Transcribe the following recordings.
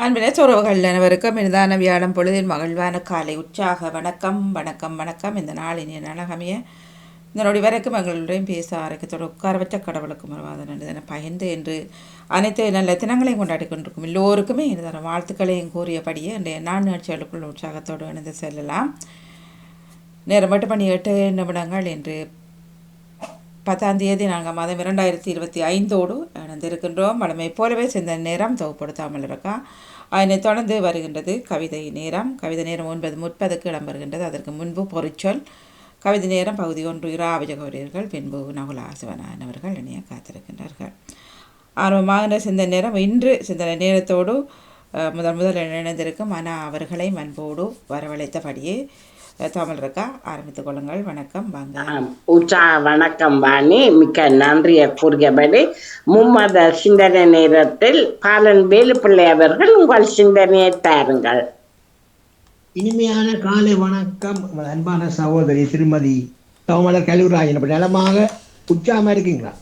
அன்பினை உறவுகள் அனைவருக்கும் இனிதான வியாழம் பொழுதின் மகிழ்வான காலை உற்சாக வணக்கம் வணக்கம் வணக்கம். இந்த நாளின் நலகமைய இந்த நொடி வரைக்கும் எங்களுடையும் பேச ஆரோக்கியத்தோடு உட்காரவற்ற கடவுளுக்கு மறுவாத நன்றி பகிர்ந்து என்று அனைத்து நல்ல தினங்களையும் கொண்டாடி கொண்டிருக்கும் எல்லோருக்குமே இனிதான வாழ்த்துக்களையும் கூறியபடியே இன்றைய நாள் நிகழ்ச்சிகளுக்குள் உற்சாகத்தோடு இணைந்து செல்லலாம். நேரம் 8:08 என்று 10ஆம் தேதி 4ஆம் மாதம் 2025 இணைந்திருக்கின்றோம். வழமை போலவே சிந்த நேரம் தொகுப்படுத்தாமல் இருக்கா. அதனைத் தொடர்ந்து வருகின்றது கவிதை நேரம். கவிதை நேரம் 9:30 இடம்பெறுகின்றது. அதற்கு முன்பு பொறிச்சொல் கவிதை நேரம் பகுதி 1 இராவிஜகோரியர்கள், பின்பு நகுலா சிவனாயன் அவர்கள் இணைய காத்திருக்கின்றார்கள். ஆர்வமாக சிந்தனை நேரம். இன்று சிந்தனை நேரத்தோடு முதல் இணைந்திருக்கும் அனா அவர்களை அன்போடு வரவழைத்தபடியே தமிழ் இருக்கா ஆரம்பித்துக் கொள்ளுங்கள். வணக்கம். வாங்க. வணக்கம் வாணி, மிக்க நன்றிய கூறியபடி மும்மத சிந்தனை நேரத்தில் பாலன் வேலுப்பிள்ளை அவர்கள் உங்கள் சிந்தனையை தாருங்கள். இனிமையான காலை வணக்கம் அன்பான சகோதரி திருமதி தவமலர் கல்லூராஜன். நலமாக உற்சாகமா இருக்கீங்களா?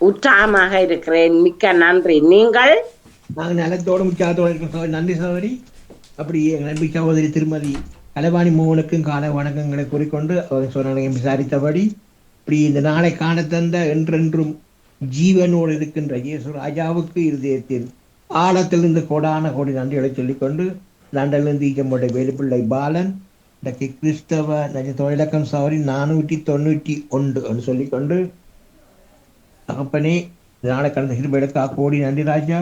உற்சாகமாக இருக்கிறேன், மிக்க நன்றி. நீங்கள்? நாங்கள் நலத்தோடு உற்சாகத்தோடு இருக்கிறோம். நன்றி சகோதரி. அப்படி எங்கள் நன்றி சகோதரி திருமதி கலைவாணி மோகனுக்கும் கால வணக்கங்களை கூறிக்கொண்டு அவர் சொன்ன விசாரித்தபடி இப்படி இந்த நாளை காண தந்த என்றென்றும் ஜீவனோடு இருக்கின்ற இயேசு ராஜாவுக்கு இருதயத்தில் ஆழத்திலிருந்து கோடான கோடி நன்றிகளை சொல்லிக்கொண்டு லண்டனிலிருந்து ஈச்சம்போட்டை வேலுப்பிள்ளை பாலன் இன்றைக்கு கிறிஸ்தவ தொழிலக்கம் சவரி 491 என்று சொல்லிக்கொண்டு தகப்பனே இந்த நாளை கடந்த இருபெடுக்கா கோடி நன்றி ராஜா.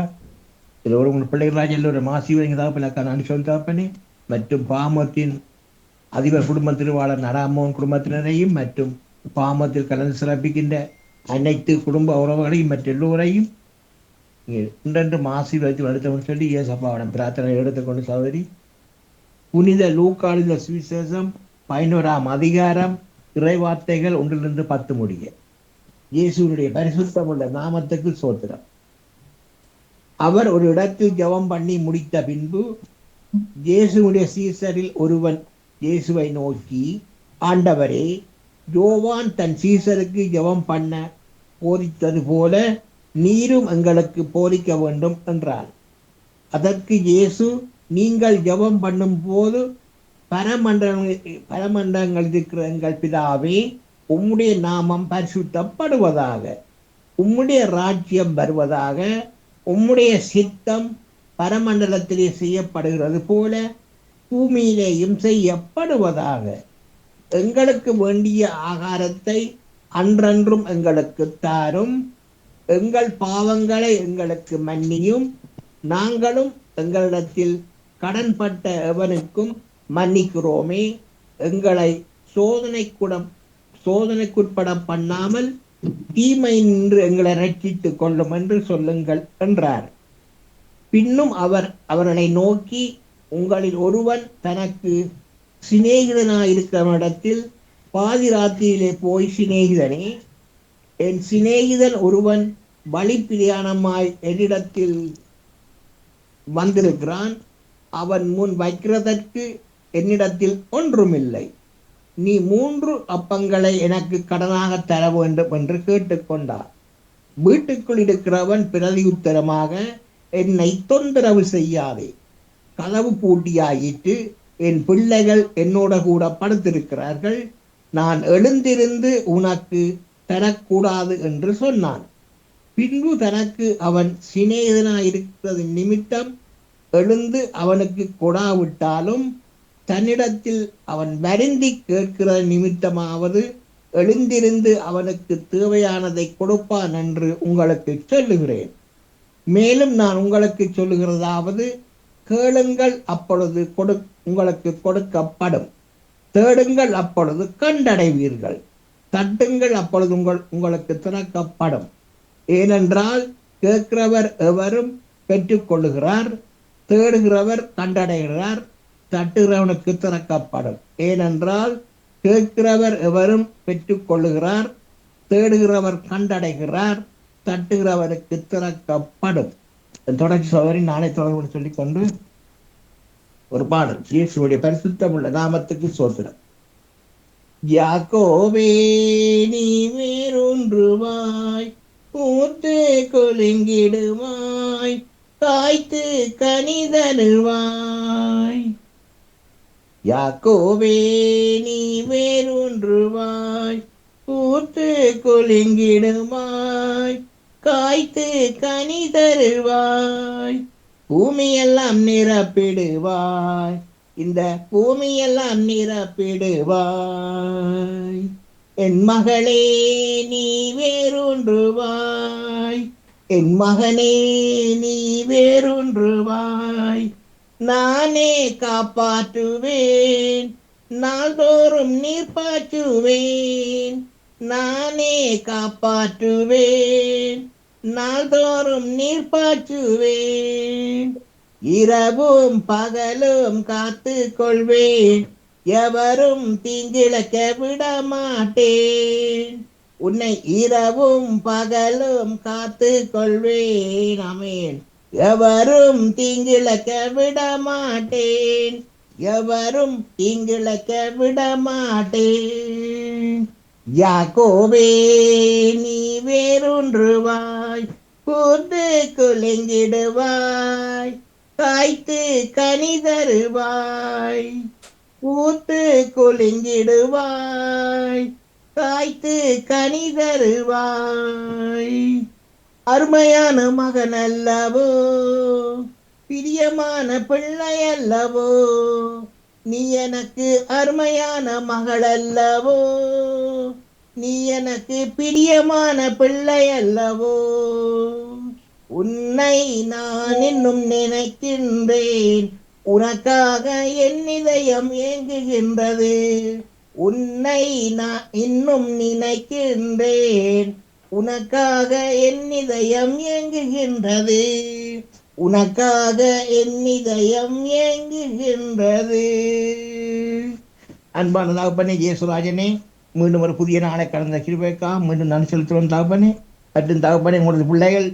எல்லோரும் உங்கள் பிள்ளைகள் ராஜா எல்லோரும் மாசிவங்க தகப்பனக்கா நன்றி சொல்லி தகப்பனே. மற்றும் பாமத்தின் அதிபர் குடும்ப திருவாளர் நடாமோகன் குடும்பத்தினரையும் மற்றும் பாமத்தில் கலந்து சிறப்பிக்கின்ற அனைத்து குடும்ப உறவுகளையும் மற்ற எல்லோரையும் இன்றென்று ஆசீர்வதித்து நடத்தவன் சொல்லி இயேசப்பாவிடம் பிரார்த்தனை எடுத்துக்கொண்டு சகோதரி புனித லூக்காளின் சுவிசேஷம் 11ஆம் அதிகாரம் இறைவார்த்தைகள் 1-10 முடிய. இயேசுனுடைய பரிசுத்தமுள்ள நாமத்துக்கு சோத்திரம். அவர் ஒரு இடத்தில் ஜெபம் பண்ணி முடித்த பின்பு இயேசுடைய சீசரில் ஒருவன் இயேசுவை நோக்கி, ஆண்டவரே, யோவான் தன் சீசருக்கு ஜெபம் பண்ண போதித்தது போல நீரும் எங்களுக்கு போதிக்க வேண்டும் என்றார். அதற்கு இயேசு, நீங்கள் ஜெபம் பண்ணும் போது பரமண்டலங்கள் இருக்கிற எங்கள் பிதாவே, உம்முடைய நாமம் பரிசுத்தப்படுவதாக, உம்முடைய ராஜ்யம் வருவதாக, உம்முடைய சித்தம் பரமண்டலத்திலே செய்யப்படுகிறது போல பூமியிலேயும் செய்யப்படுவதாக. எங்களுக்கு வேண்டிய ஆகாரத்தை அன்றன்றும் எங்களுக்கு தாரும். எங்கள் பாவங்களை எங்களுக்கு மன்னியும், நாங்களும் எங்களிடத்தில் கடன்பட்ட எவனுக்கும் மன்னிக்கிறோமே. எங்களை சோதனைக்குட்பட பண்ணாமல் தீமை நின்று எங்களை ரட்சித்துக் கொள்ளும் என்று சொல்லுங்கள் என்றார். பின்னும் அவர் அவர்களை நோக்கி, உங்களில் ஒருவன் தனக்கு சிநேகிதனாயிருக்கிறவனிடத்தில் பாதி ராத்திரியிலே போய், சிநேகிதனே, என் சிநேகிதன் ஒருவன் பலிப்பிரியாணமாய் என்னிடத்தில் வந்திருக்கிறான், அவன் முன் வைக்கிறதற்கு என்னிடத்தில் ஒன்றுமில்லை, நீ 3 அப்பங்களை எனக்கு கடனாக தர வேண்டும் என்று கேட்டுக்கொண்டார். வீட்டுக்குள் இருக்கிறவன் பிரதியுத்தரமாக, என்னை தொந்தரவு செய்யாதே, கதவு பூட்டியாயிற்று, என் பிள்ளைகள் என்னோட கூட படுத்திருக்கிறார்கள், நான் எழுந்திருந்து உனக்கு தரக்கூடாது என்று சொன்னான். பின்பு தனக்கு அவன் சிநேகிதனாயிருக்கிறது நிமித்தம் எழுந்து அவனுக்கு கொடாவிட்டாலும் தன்னிடத்தில் அவன் வருந்தி கேட்கிற நிமித்தமாவது எழுந்திருந்து அவனுக்கு தேவையானதை கொடுப்பான் என்று உங்களுக்கு சொல்லுகிறேன். மேலும் நான் உங்களுக்கு சொல்லுகிறதாவது, கேளுங்கள் அப்பொழுது உங்களுக்கு கொடுக்கப்படும், தேடுங்கள் அப்பொழுது கண்டடைவீர்கள், தட்டுங்கள் அப்பொழுது உங்களுக்கு திறக்கப்படும். ஏனென்றால் கேட்கிறவர் எவரும் பெற்றுக்கொள்ளுகிறார், தேடுகிறவர் கண்டடைகிறார், தட்டுகிறவனுக்கு திறக்கப்படும். ஏனென்றால் கேட்கிறவர் எவரும் பெற்றுக்கொள்ளுகிறார், தேடுகிறவர் கண்டடைகிறார், தட்டுகிறவருக்கு திறக்கப்படும். தொடர்ச்சி சோதரி நாளை தொடர்பு சொல்லிக்கொண்டு ஒரு பாடல். இயேசுடைய பரிசுத்தமுள்ள நாமத்துக்கு சோத்திரம். யாக்கோபே நீ வேறொன்றுவாய், மூத்தே கொலுங்கிடுவாய், காய்த்து கனிதருவாய். யாக்கோவே நீ வேரூன்றுவாய், பூத்து குலுங்கிடுவாய், காய்த்து கனி தருவாய், பூமியெல்லாம் நிரப்பிடுவாய், இந்த பூமியெல்லாம் நிரப்பிடுவாய். என் மகளே நீ வேரூன்றுவாய், என் மகனே நீ வேரூன்றுவாய், நானே காப்பாற்றுவேன், நாள்தோறும் நீர் பாய்ச்சுவேன், நானே காப்பாற்றுவேன், நாள்தோறும் நீர் பாய்ச்சுவேன், இரவும் பகலும் காத்து கொள்வேன், எவரும் தீங்கிழக்க விட மாட்டேன், உன்னை இரவும் பகலும் காத்து கொள்வேன். ஆமென். எவரும் தீங்கிழக்க விட மாட்டேன், எவரும் தீங்கிழக்க விட மாட்டேன். யாக்கோவே நீ வேரூன்றுவாய், பூத்து குலுங்கிடுவாய், காய்த்து கனி தருவாய், பூத்து குலுங்கிடுவாய், காய்த்து கனி தருவாய். அருமையான மகன் அல்லவோ, பிரியமான பிள்ளை அல்லவோ, நீ எனக்கு அருமையான மகள் அல்லவோ, நீ எனக்கு பிரியமான பிள்ளை அல்லவோ. உன்னை நான் இன்னும் நினைக்கின்றேன், உனக்காக என் இதயம் ஏங்குகின்றது, உன்னை நான் இன்னும் நினைக்கின்றேன், உனக்காக என் இதயம் ஏங்குகின்றது, உனக்காக என் இதயம் ஏங்குகின்றது. அன்பான தகப்பனே இயேசுராஜனே, மீண்டும் ஒரு புதிய நாளை கடந்த கிருபைக்கா மீண்டும் நான் செலுத்துவோம் தகப்பனே. மற்றும் தகப்பனே, உங்களது பிள்ளைகள்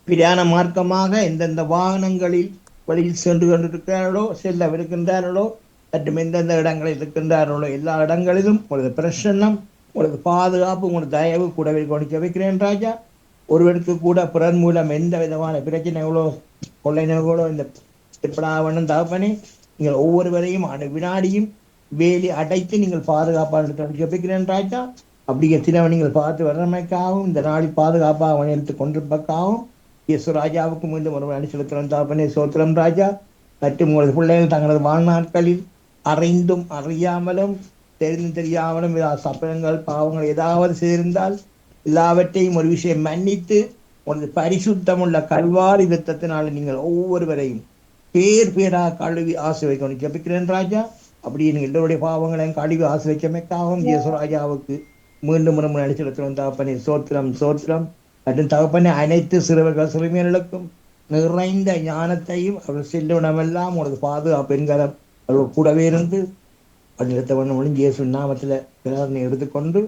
பிரயாண மார்க்கமாக எந்தெந்த வாகனங்களில் வழியில் சென்று கொண்டிருக்கிறார்களோ, செல்லவிருக்கின்றார்களோ, மற்றும் எந்தெந்த இடங்களில் இருக்கின்றார்களோ எல்லா இடங்களிலும் உங்களது பிரசன்னம், உங்களது பாதுகாப்பு, உங்களது தயவு கூடவே கொடுக்க வைக்கிறேன் ராஜா. ஒருவருக்கு கூட பிறர் மூலம் எந்த விதமான பிரச்சனைகளோ கொள்ளைகளோ இந்த ஏற்படாவண்ணம் தகப்பனே, நீங்கள் ஒவ்வொருவரையும் வினாடியும் வேலி அடைத்து நீங்கள் பாதுகாப்பாக வைக்கிறேன் ராஜா. அப்படியே தினவன் நீங்கள் பார்த்து வர்றமைக்காகவும் இந்த நாளில் பாதுகாப்பாக வழியெடுத்து கொண்டிருப்பதற்காகவும் இயேசு ராஜாவுக்கு மீண்டும் ஒரு அணி செலுத்துகிறோம் தகப்பனே. சோத்திரம் ராஜா. மற்றும் உங்களது பிள்ளைகள் தங்களது வாழ்நாட்களில் அறிந்தும் அறியாமலும் தெரிந்தும் தெரியாமலும் சப்பனங்கள் பாவங்கள் ஏதாவது செய்திருந்தால் எல்லாவற்றையும் ஒரு விஷயம் மன்னித்து உங்களது பரிசுத்தமுள்ள கல்வாரி யுத்தத்தினால நீங்கள் ஒவ்வொருவரையும் பேர் பேராக கழுவி ஆசீர்வதிக்க ஜெபிக்கிறேன் ராஜா. அப்படியே நீங்கள் எல்லோருடைய பாவங்களையும் கழுவி ஆசீர்வதிக்கமைக்காகவும் இயேசு ராஜாவுக்கு மீண்டும் முறை அடிச்செலுத்துகிறோம் தகப்பனே. சோத்திரம் சோத்திரம். மற்றும் தகப்பனே, அனைத்து சிறுவர்கள் சிறுமியர்களுக்கும் நிறைந்த ஞானத்தையும் அவர்கள் செல்லுடமெல்லாம் உனது பாதுகாப்பு என்கரம் அவர்கள் கூடவே இருந்து நிறுத்தவன் ஒளிஞ்சு இயேசு நாமத்தில் பிரேரணை எடுத்துக்கொண்டு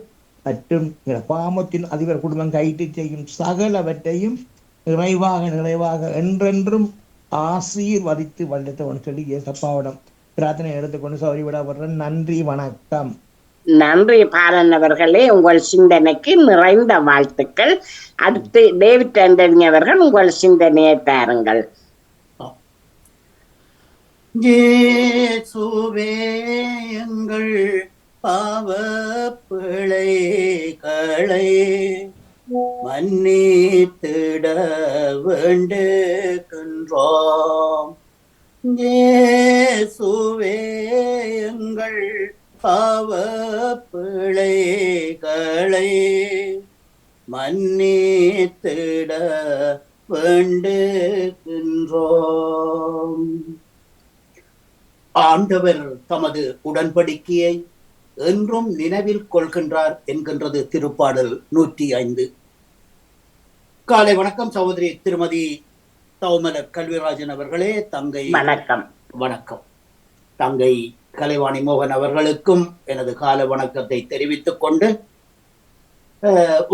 மற்றும் பாமத்தின் அதிபர் குடும்பம் கைட்டு செய்யும் சகலவற்றையும் நிறைவாக என்றென்றும் ஆசீர்வதித்து வளர்த்தவன் சொல்லி இயேசப்பாவிடம் பிரார்த்தனை எடுத்துக்கொண்டு சௌரி விடப்படுறேன். நன்றி, வணக்கம். நன்றி பாலன் அவர்களே, உங்கள் சிந்தனைக்கு நிறைந்த வாழ்த்துக்கள். அடுத்து டேவிட் ஆண்டனி அவர்கள் உங்கள் சிந்தனையை தாருங்கள். இயேசுவே எங்கள் பாவ பிழைகளை மன்னித்திட வேண்டுகின்றோம். இயேசுவே எங்கள் பாவ பிழைகளை மன்னித்திட வேண்டுகின்றோம். ஆண்டவர் தமது உடன்படிக்கையை என்றும் நினைவில் கொள்கின்றார் என்கின்றது திருப்பாடல் 105. காலை வணக்கம் சகோதரி திருமதி தவமலர் கல்விராஜன் அவர்களே. தங்கை வணக்கம். வணக்கம். தங்கை கலைவாணி மோகன் அவர்களுக்கும் எனது கால வணக்கத்தை தெரிவித்துக் கொண்டு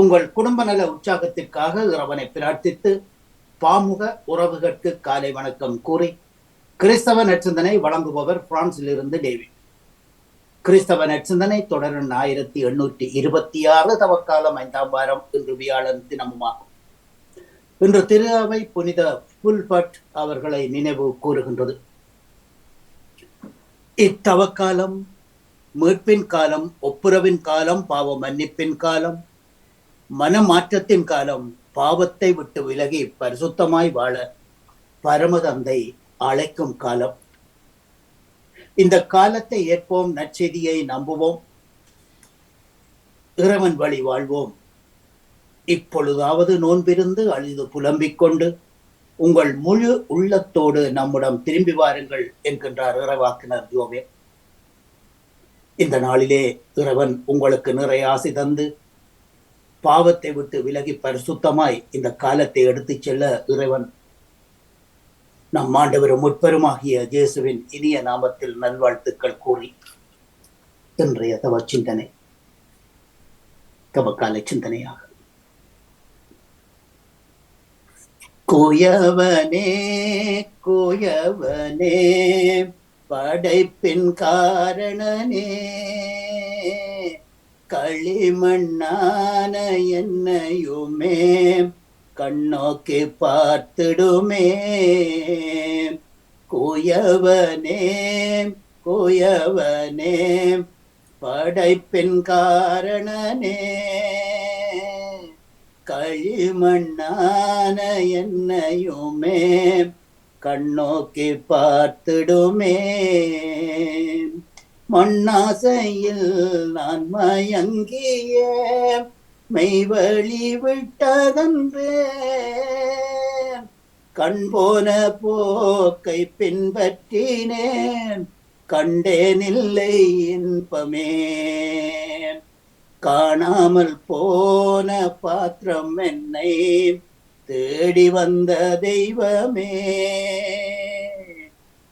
உங்கள் குடும்ப நல உற்சாகத்திற்காக இறைவனை பிரார்த்தித்து பாமுக உறவுகளுக்கு காலை வணக்கம் கூறி கிறிஸ்தவ நற்சிந்தனை வழங்குபவர் பிரான்சிலிருந்து டேவிட். கிறிஸ்தவ நற்சிந்தனை தொடரும் 1826 தவக்காலம் 5ஆம் வாரம் இன்று வியாழன் தினமுமாகும். இன்று திரு அவை புனித புல்பட் அவர்களை நினைவு கூறுகின்றது. இத்தவக்காலம் மீட்பின் காலம், ஒப்புரவின் காலம், பாவ மன்னிப்பின் காலம், மனமாற்றத்தின் காலம், பாவத்தை விட்டு விலகி பரிசுத்தமாய் வாழ பரமதந்தை அழைக்கும் காலம். இந்த காலத்தை ஏற்போம், நற்செய்தியை நம்புவோம், இறைவன் வழி வாழ்வோம். இப்பொழுதாவது நோன்பிருந்து அழுது புலம்பிக் கொண்டு உங்கள் முழு உள்ளத்தோடு நம்முடன் திரும்பி வாருங்கள் என்கின்றார் இறைவாக்கினர் யோவேல். இந்த நாளிலே இறைவன் உங்களுக்கு நிறைய ஆசி தந்து பாவத்தை விட்டு விலகி பரிசுத்தமாய் இந்த காலத்தை எடுத்துச் செல்ல இறைவன் நம் ஆண்டவரும் முற்பெருமாகிய இயேசுவின் இனிய நாமத்தில் நல்வாழ்த்துக்கள் கூறி இன்றைய தவ சிந்தனை தவக்கால சிந்தனையாக. கோயவனே கோயவனே படைப்பின் காரணனே, களிமண்ணான என்னையுமே கண்ணோக்கி பார்த்திடுமே. கோயவனே கோயவனே படைப்பின் காரணனே, களிமண்ணான என்னையுமே கண்ணோக்கி பார்த்திடுமே. மண்ணாசையில் நான் மயங்கிய மெய்வழி விட்டதன்றே, கண் போன போக்கை பின்பற்றினேன், கண்டேனில்லை இன்பமே. காணாமல் போன பாத்திரம் என்னை தேடி வந்த தெய்வமே,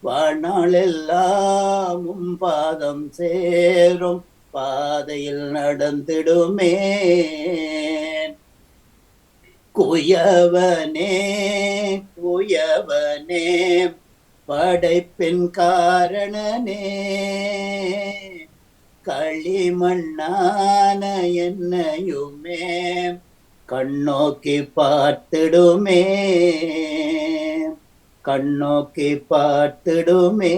வாழ்நாளெல்லாம் பாதம் சேரும் பாதையில் நடந்திடுமே. குயவனே குயவனே படைப்பின் காரணனே, களிமண்ணான என்னையுமே கண்ணோக்கி பார்த்திடுமே, கண்ணோக்கி பார்த்திடுமே,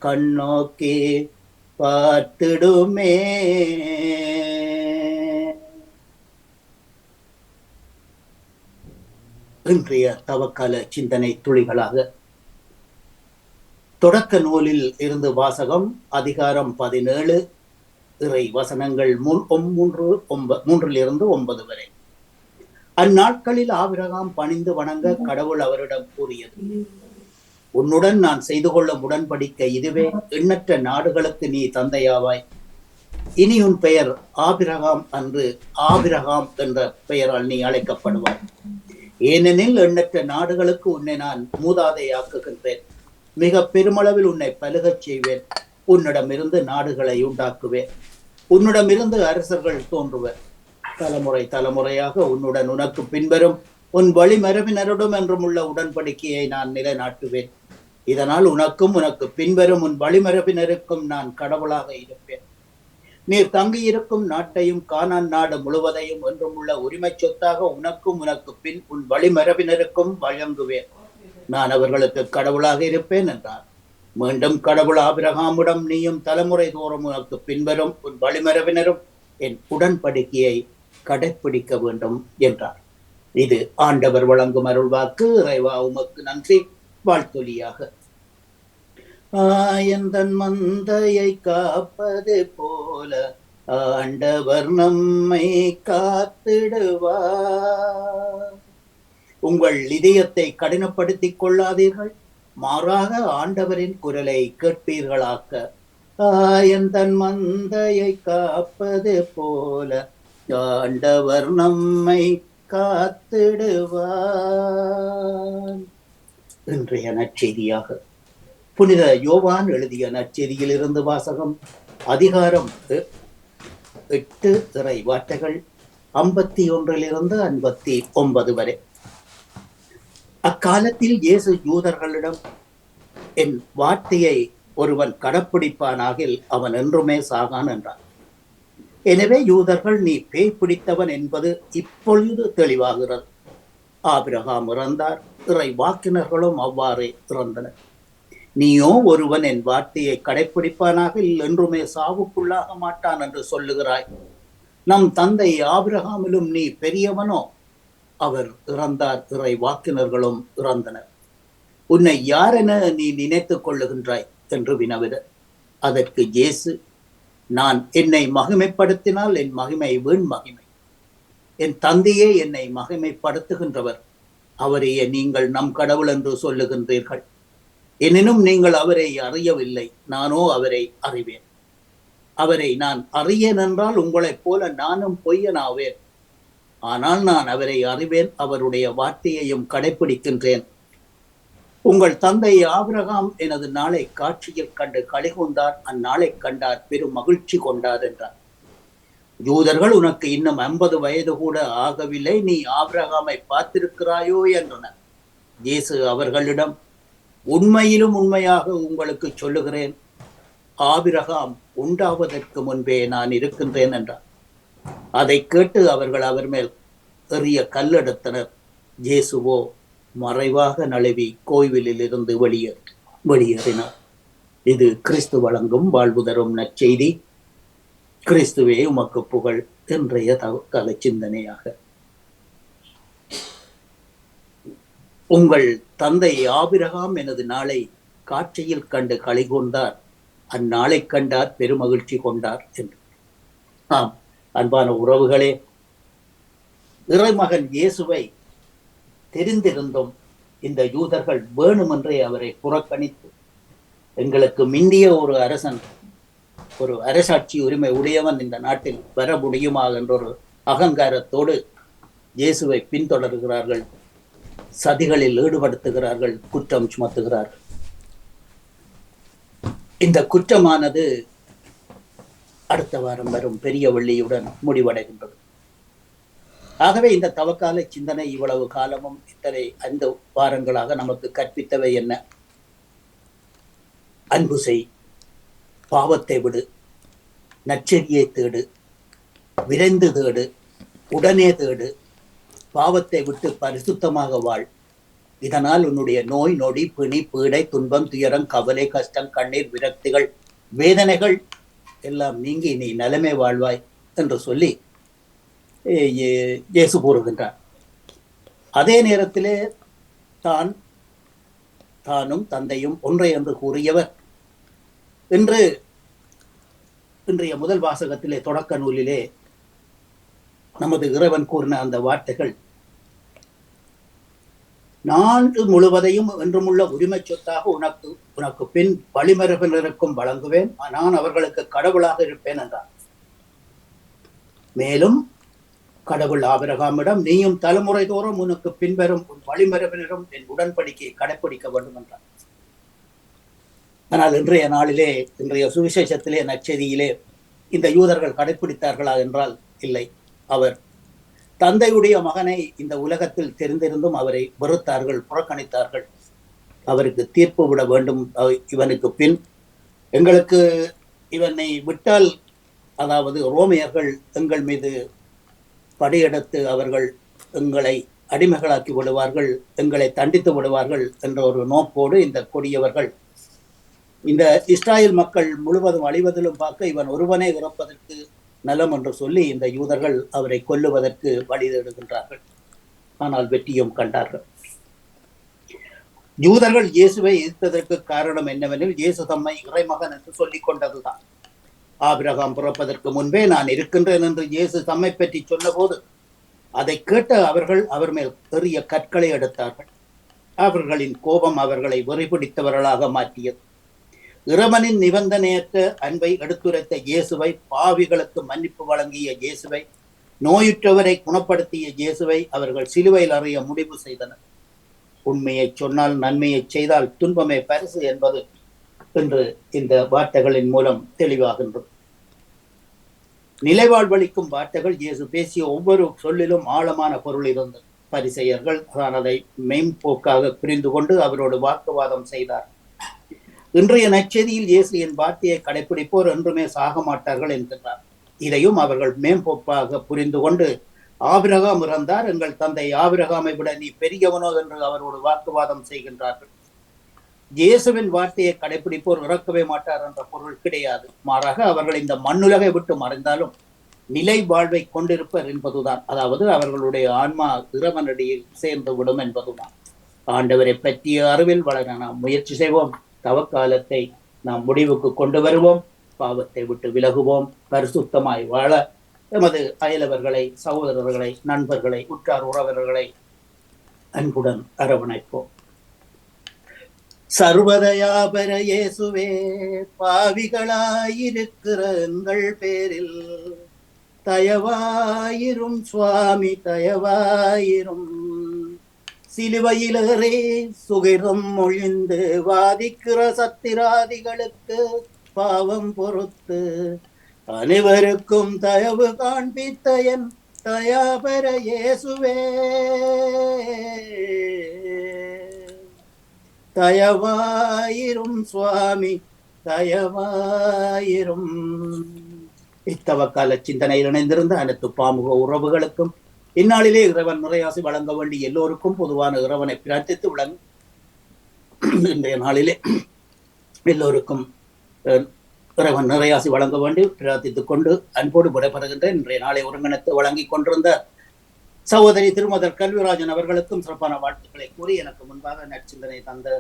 கண்ணோக்கி பார்த்திடுமே. இன்றைய தவக்கால சிந்தனை துளிகளாக தொடக்க நூலில் இருந்து வாசகம், அதிகாரம் 17, இறை வசனங்கள் 3-9 வரை. அந்நாட்களில் ஆபிரகாம் பணிந்து வணங்க கடவுள் அவரிடம் கூறியது, உன்னுடன் நான் செய்து கொள்ளும் உடன்படிக்கை இதுவே, எண்ணற்ற நாடுகளுக்கு நீ தந்தையாவாய். இனி உன் பெயர் ஆபிரகாம் அன்று ஆபிரகாம் என்ற பெயரால் நீ அழைக்கப்படுவாய். ஏனெனில் எண்ணற்ற நாடுகளுக்கு உன்னை நான் மூதாதையாக்குகின்றேன், மிக பெருமளவில் உன்னை பலுகச் செய்வேன். உன்னிடமிருந்து நாடுகளை உண்டாக்குவேன், உன்னிடமிருந்து அரசர்கள் தோன்றுவர். தலைமுறை தலைமுறையாக உன்னுடன் உனக்கு பின்வரும் உன் வழிமரபினருடன் என்றும் உள்ள உடன்படிக்கையை நான் நிலைநாட்டுவேன். இதனால் உனக்கும் உனக்கு பின்வரும் உன் வழிமரபினருக்கும் நான் கடவுளாக இருப்பேன். நீர் தங்கியிருக்கும் நாட்டையும் கானான் நாடு முழுவதையும் என்றும் உள்ள உரிமை சொத்தாக உனக்கும் உனக்கு பின் உன் வழிமரபினருக்கும் வழங்குவேன். நான் அவர்களுக்கு கடவுளாக இருப்பேன் என்றார். மீண்டும் கடவுள் ஆபிரகாமிடம், நீயும் தலைமுறை தோறும் உனக்கு பின்வரும் உன் வழிமரபினரும் என் உடன்படிக்கையை கடைப்பிடிக்க வேண்டும் என்றார். இது ஆண்டவர் வழங்கும் அருள்வாக்கு. இறைவா உமக்கு நன்றி. வாழ்த்தொலியாக. ஆயந்தன் மந்தையை காப்பது போல ஆண்டவர் நம்மை காத்திடுவார். உங்கள் இதயத்தை கடினப்படுத்திக் கொள்ளாதீர்கள், மாறாக ஆண்டவரின் குரலை கேட்பீர்களாக்க. ஆயந்தன் மந்தையை காப்பது போல ஆண்டவர் நம்மை காத்திடுவார். இன்றைய நற்செய்தியாக புனித யோவான் எழுதிய நற்செய்தியில் இருந்து வாசகம், அதிகாரம் 8, இறை வார்த்தைகள் 51-59 வரை. அக்காலத்தில் இயேசு யூதர்களிடம், என் வார்த்தையை ஒருவன் கடைப்பிடிப்பானாகில் அவன் என்றுமே சாகான் என்றார். எனவே யூதர்கள் நீ பேய் பிடித்தவன் என்பது இப்பொழுது தெளிவாகிறது. ஆபிரகாம் இறந்தார், இறை வாக்கினர்களும் அவ்வாறே இறந்தனர். நீயோ ஒருவன் என் வார்த்தையை கடைப்பிடிப்பானாக என்றுமே சாவுக்குள்ளாக மாட்டான் என்று சொல்லுகிறாய். நம் தந்தை ஆபிரகாமிலும் நீ பெரியவனோ? அவர் இறந்தார், இறை வாக்கினர்களும் இறந்தனர். உன்னை யாரென நீ நினைத்துக் கொள்ளுகின்றாய் என்று வினவிட, அதற்கு இயேசு, நான் என்னை மகிமைப்படுத்தினால் என் மகிமை வீண் மகிமை. என் தந்தையே என்னை மகிமைப்படுத்துகின்றவர், அவரையே நீங்கள் நம் கடவுள் என்று சொல்லுகின்றீர்கள். எனினும் நீங்கள் அவரை அறியவில்லை, நானோ அவரை அறிவேன். அவரை நான் அறியேன் என்றால் உங்களைப் போல நானும் பொய்யனாவேன். ஆனால் நான் அவரை அறிவேன், அவருடைய வார்த்தையையும் கடைப்பிடிக்கின்றேன். உங்கள் தந்தை ஆபிரகாம் எனது நாளை காட்சியில் கண்டு களிகொண்டார், அந்நாளை கண்டார், பெரும் மகிழ்ச்சி கொண்டார் என்றார். யூதர்கள், உனக்கு இன்னும் 50 வயது கூட ஆகவில்லை, நீ ஆபிரகாமை பார்த்திருக்கிறாயோ என்றனர். இயேசு அவர்களிடம், உண்மையிலும் உண்மையாக உங்களுக்கு சொல்லுகிறேன், ஆபிரகாம் உண்டாவதற்கு முன்பே நான் இருக்கின்றேன் என்றார். அதை கேட்டு அவர்கள் அவர் மேல் எறிய கல்லெடுத்தனர். இயேசுவோ மறைவாக நழுவி கோவிலில் இருந்து வெளியேறினார். இது கிறிஸ்து வழங்கும் வாழ்வு தரும் நற்செய்தி. கிறிஸ்துவே உமக்கு புகழ். இன்றைய தலை சிந்தனையாக, உங்கள் தந்தை ஆபிரகாம் எனது நாளை காட்சியில் கண்டு களிகொண்டார், அந்நாளை கண்டார், பெருமகிழ்ச்சி கொண்டார் என்று. ஆம் அன்பான உறவுகளே, இறைமகன் இயேசுவை தெரிந்திருந்தும் இந்த யூதர்கள் வேணுமென்றே அவரை புறக்கணித்து, எங்களுக்கு மிந்திய ஒரு அரசன், ஒரு அரசாட்சி உரிமை உடையவன் இந்த நாட்டில் வர முடியுமா என்ற ஒரு அகங்காரத்தோடு இயேசுவை பின்தொடர்கிறார்கள், சதிகளில் ஈடுபடுத்துகிறார்கள், குற்றம் சுமத்துகிறார்கள். இந்த குற்றமானது அடுத்த வாரம் வரும் பெரிய வெள்ளியுடன் முடிவடைகின்றது. ஆகவே இந்த தவக்கால சிந்தனை இவ்வளவு காலமும் இத்தனை 5 வாரங்களாக நமக்கு கற்பித்தவை என்ன? அன்பு செய், பாவத்தை விடு, நற்செய்தியை தேடு, விரைந்து தேடு, உடனே தேடு, பாவத்தை விட்டு பரிசுத்தமாக வாழ். இதனால் உன்னுடைய நோய் நொடி பிணி பீடை துன்பம் துயரம் கவலை கஷ்டம் கண்ணீர் விரக்திகள் வேதனைகள் எல்லாம் நீங்கி நீ நலமே வாழ்வாய் என்று சொல்லி இயேசு கூறுகின்றார். அதே நேரத்திலே தானும் தந்தையும் ஒன்றை என்று கூறியவர் இன்றைய முதல் வாசகத்திலே தொடக்க நூலிலே நமது இறைவன் கூறின அந்த வார்த்தைகள், நான்கு முழுவதையும் என்றுமுள்ள உரிமை சொத்தாக உனக்கு பின் வழிமரபினருக்கும் வழங்குவேன், நான் அவர்களுக்கு கடவுளாக இருப்பேன் என்றார். மேலும் கடவுள் ஆபிரகாமிடம், நீயும் தலைமுறை தோறும் உனக்கு பின்வரும் வழிமரபினரும் என் உடன்படிக்கையை கடைப்பிடிக்க வேண்டும் என்றார். ஆனால் இன்றைய நாளிலே, இன்றைய சுவிசேஷத்திலே, நற்செய்தியிலே இந்த யூதர்கள் கடைப்பிடித்தார்களா என்றால் இல்லை. அவர் தந்தையுடைய மகனை இந்த உலகத்தில் தெரிந்திருந்தும் அவரை வெறுத்தார்கள், புறக்கணித்தார்கள். அவருக்கு தீர்ப்பு விட வேண்டும், இவனுக்கு பின் எங்களுக்கு இவனை விட்டால், அதாவது ரோமியர்கள் எங்கள் மீது படையெடுத்து அவர்கள் எங்களை அடிமைகளாக்கி விடுவார்கள், எங்களை தண்டித்து விடுவார்கள் என்ற ஒரு நோக்கோடு இந்த கொடியவர்கள் இந்த இஸ்ராயல் மக்கள் முழுவதும் அழிவதிலும் பார்க்க இவன் ஒருவனே இறப்பதற்கு நலம் என்று சொல்லி இந்த யூதர்கள் அவரை கொல்லுவதற்கு வழி தேடுகின்றார்கள். ஆனால் வெற்றியும் கண்டார்கள். யூதர்கள் இயேசுவை எதிர்த்ததற்கு காரணம் என்னவெனில், இயேசு தம்மை இறைமகன் என்று சொல்லிக் கொண்டதுதான். ஆபிரகாம் பிறப்பதற்கு முன்பே நான் இருக்கின்றேன் என்று இயேசு தம்மை பற்றி சொன்ன போது அதை கேட்ட அவர்கள் அவர் மேல் பெரிய கற்களை எடுத்தார்கள். அவர்களின் கோபம் அவர்களை வெறிபிடித்தவர்களாக மாற்றியது. இறைவனின் நிபந்தனையற்ற அன்பை எடுத்துரைத்த இயேசுவை, பாவிகளுக்கு மன்னிப்பு வழங்கிய இயேசுவை, நோயுற்றவரை குணப்படுத்திய இயேசுவை அவர்கள் சிலுவையில் அறைய முடிவு செய்தனர். உண்மையை சொன்னால் நன்மையை செய்தால் துன்பமே பரிசு என்பது என்று இந்த வார்த்தைகளின் மூலம் தெளிவாகின்றது. நிலைவாழ்வளிக்கும் வார்த்தைகள் இயேசு பேசிய ஒவ்வொரு சொல்லிலும் ஆழமான பொருள் இருந்தது. பரிசேயர்கள் தான் அதை மெய்ப்போக்காக புரிந்து கொண்டு அவரோடு வாக்குவாதம் செய்தார். இன்றைய நற்செய்தியில் இயேசு என் வார்த்தையை கடைப்பிடிப்போர் என்றுமே சாக மாட்டார்கள் என்கிறார். இதையும் அவர்கள் மேம்போக்காக புரிந்து கொண்டு, ஆபிரகாம் இறந்தார், எங்கள் தந்தை ஆபிரகாமை விட நீ பெரியவனோ என்று அவரோடு வாக்குவாதம் செய்கின்றார்கள். இயேசுவின் வார்த்தையை கடைபிடிப்போர் இறக்கவே மாட்டார் என்ற பொருள் கிடையாது. மாறாக அவர்கள் இந்த மண்ணுலகை விட்டு மறைந்தாலும் நிலை வாழ்வை கொண்டிருப்பர் என்பதுதான். அதாவது அவர்களுடைய ஆன்மா இறைவனடியில் சேர்ந்து விடும் என்பதுதான். ஆண்டவரை பற்றிய அறிவில் வளர நாம் முயற்சி செய்வோம். தவக்காலத்தை நாம் முடிவுக்கு கொண்டு வருவோம். பாவத்தை விட்டு விலகுவோம். பரிசுத்தமாய் வாழ எமது அயலவர்களை, சகோதரர்களை, நண்பர்களை, உற்றார் உறவினர்களை அன்புடன் அரவணைப்போம். சர்வதயாபர இயேசுவே, பாவிகளாயிருக்கிற எங்கள் பேரில் தயவாயிரும் சுவாமி, தயவாயிரும். சிலுவையிலேறே சுகிரம் ஒழிந்து வாதிக்கிற சத்திராதிகளுக்கு பாவம் பொறுத்து அனைவருக்கும் தயவு காண்பித்த என் தயாபர இயேசுவே, தயவாயிரும் சுவாமி, தயவாயிரும். இத்தவக்கால சிந்தனையில் இணைந்திருந்த அனைத்து பாமுக உறவுகளுக்கும் இந்நாளிலே இறைவன் நிறையாசி வழங்க வேண்டி எல்லோருக்கும் பொதுவான இறைவனை பிரார்த்தித்து விளங்கும் இன்றைய நாளிலே எல்லோருக்கும் இறைவன் நிறையாசி வழங்க வேண்டி பிரார்த்தித்துக் கொண்டு அன்போடு விடைபெறுகின்ற இன்றைய நாளை ஒருங்கிணைத்து வழங்கிக் கொண்டிருந்த சகோதரி திருமதர் கல்விராஜன் அவர்களுக்கும் சிறப்பான வாழ்த்துக்களை கூறி, எனக்கு முன்பாக நற்சிந்தனை தந்த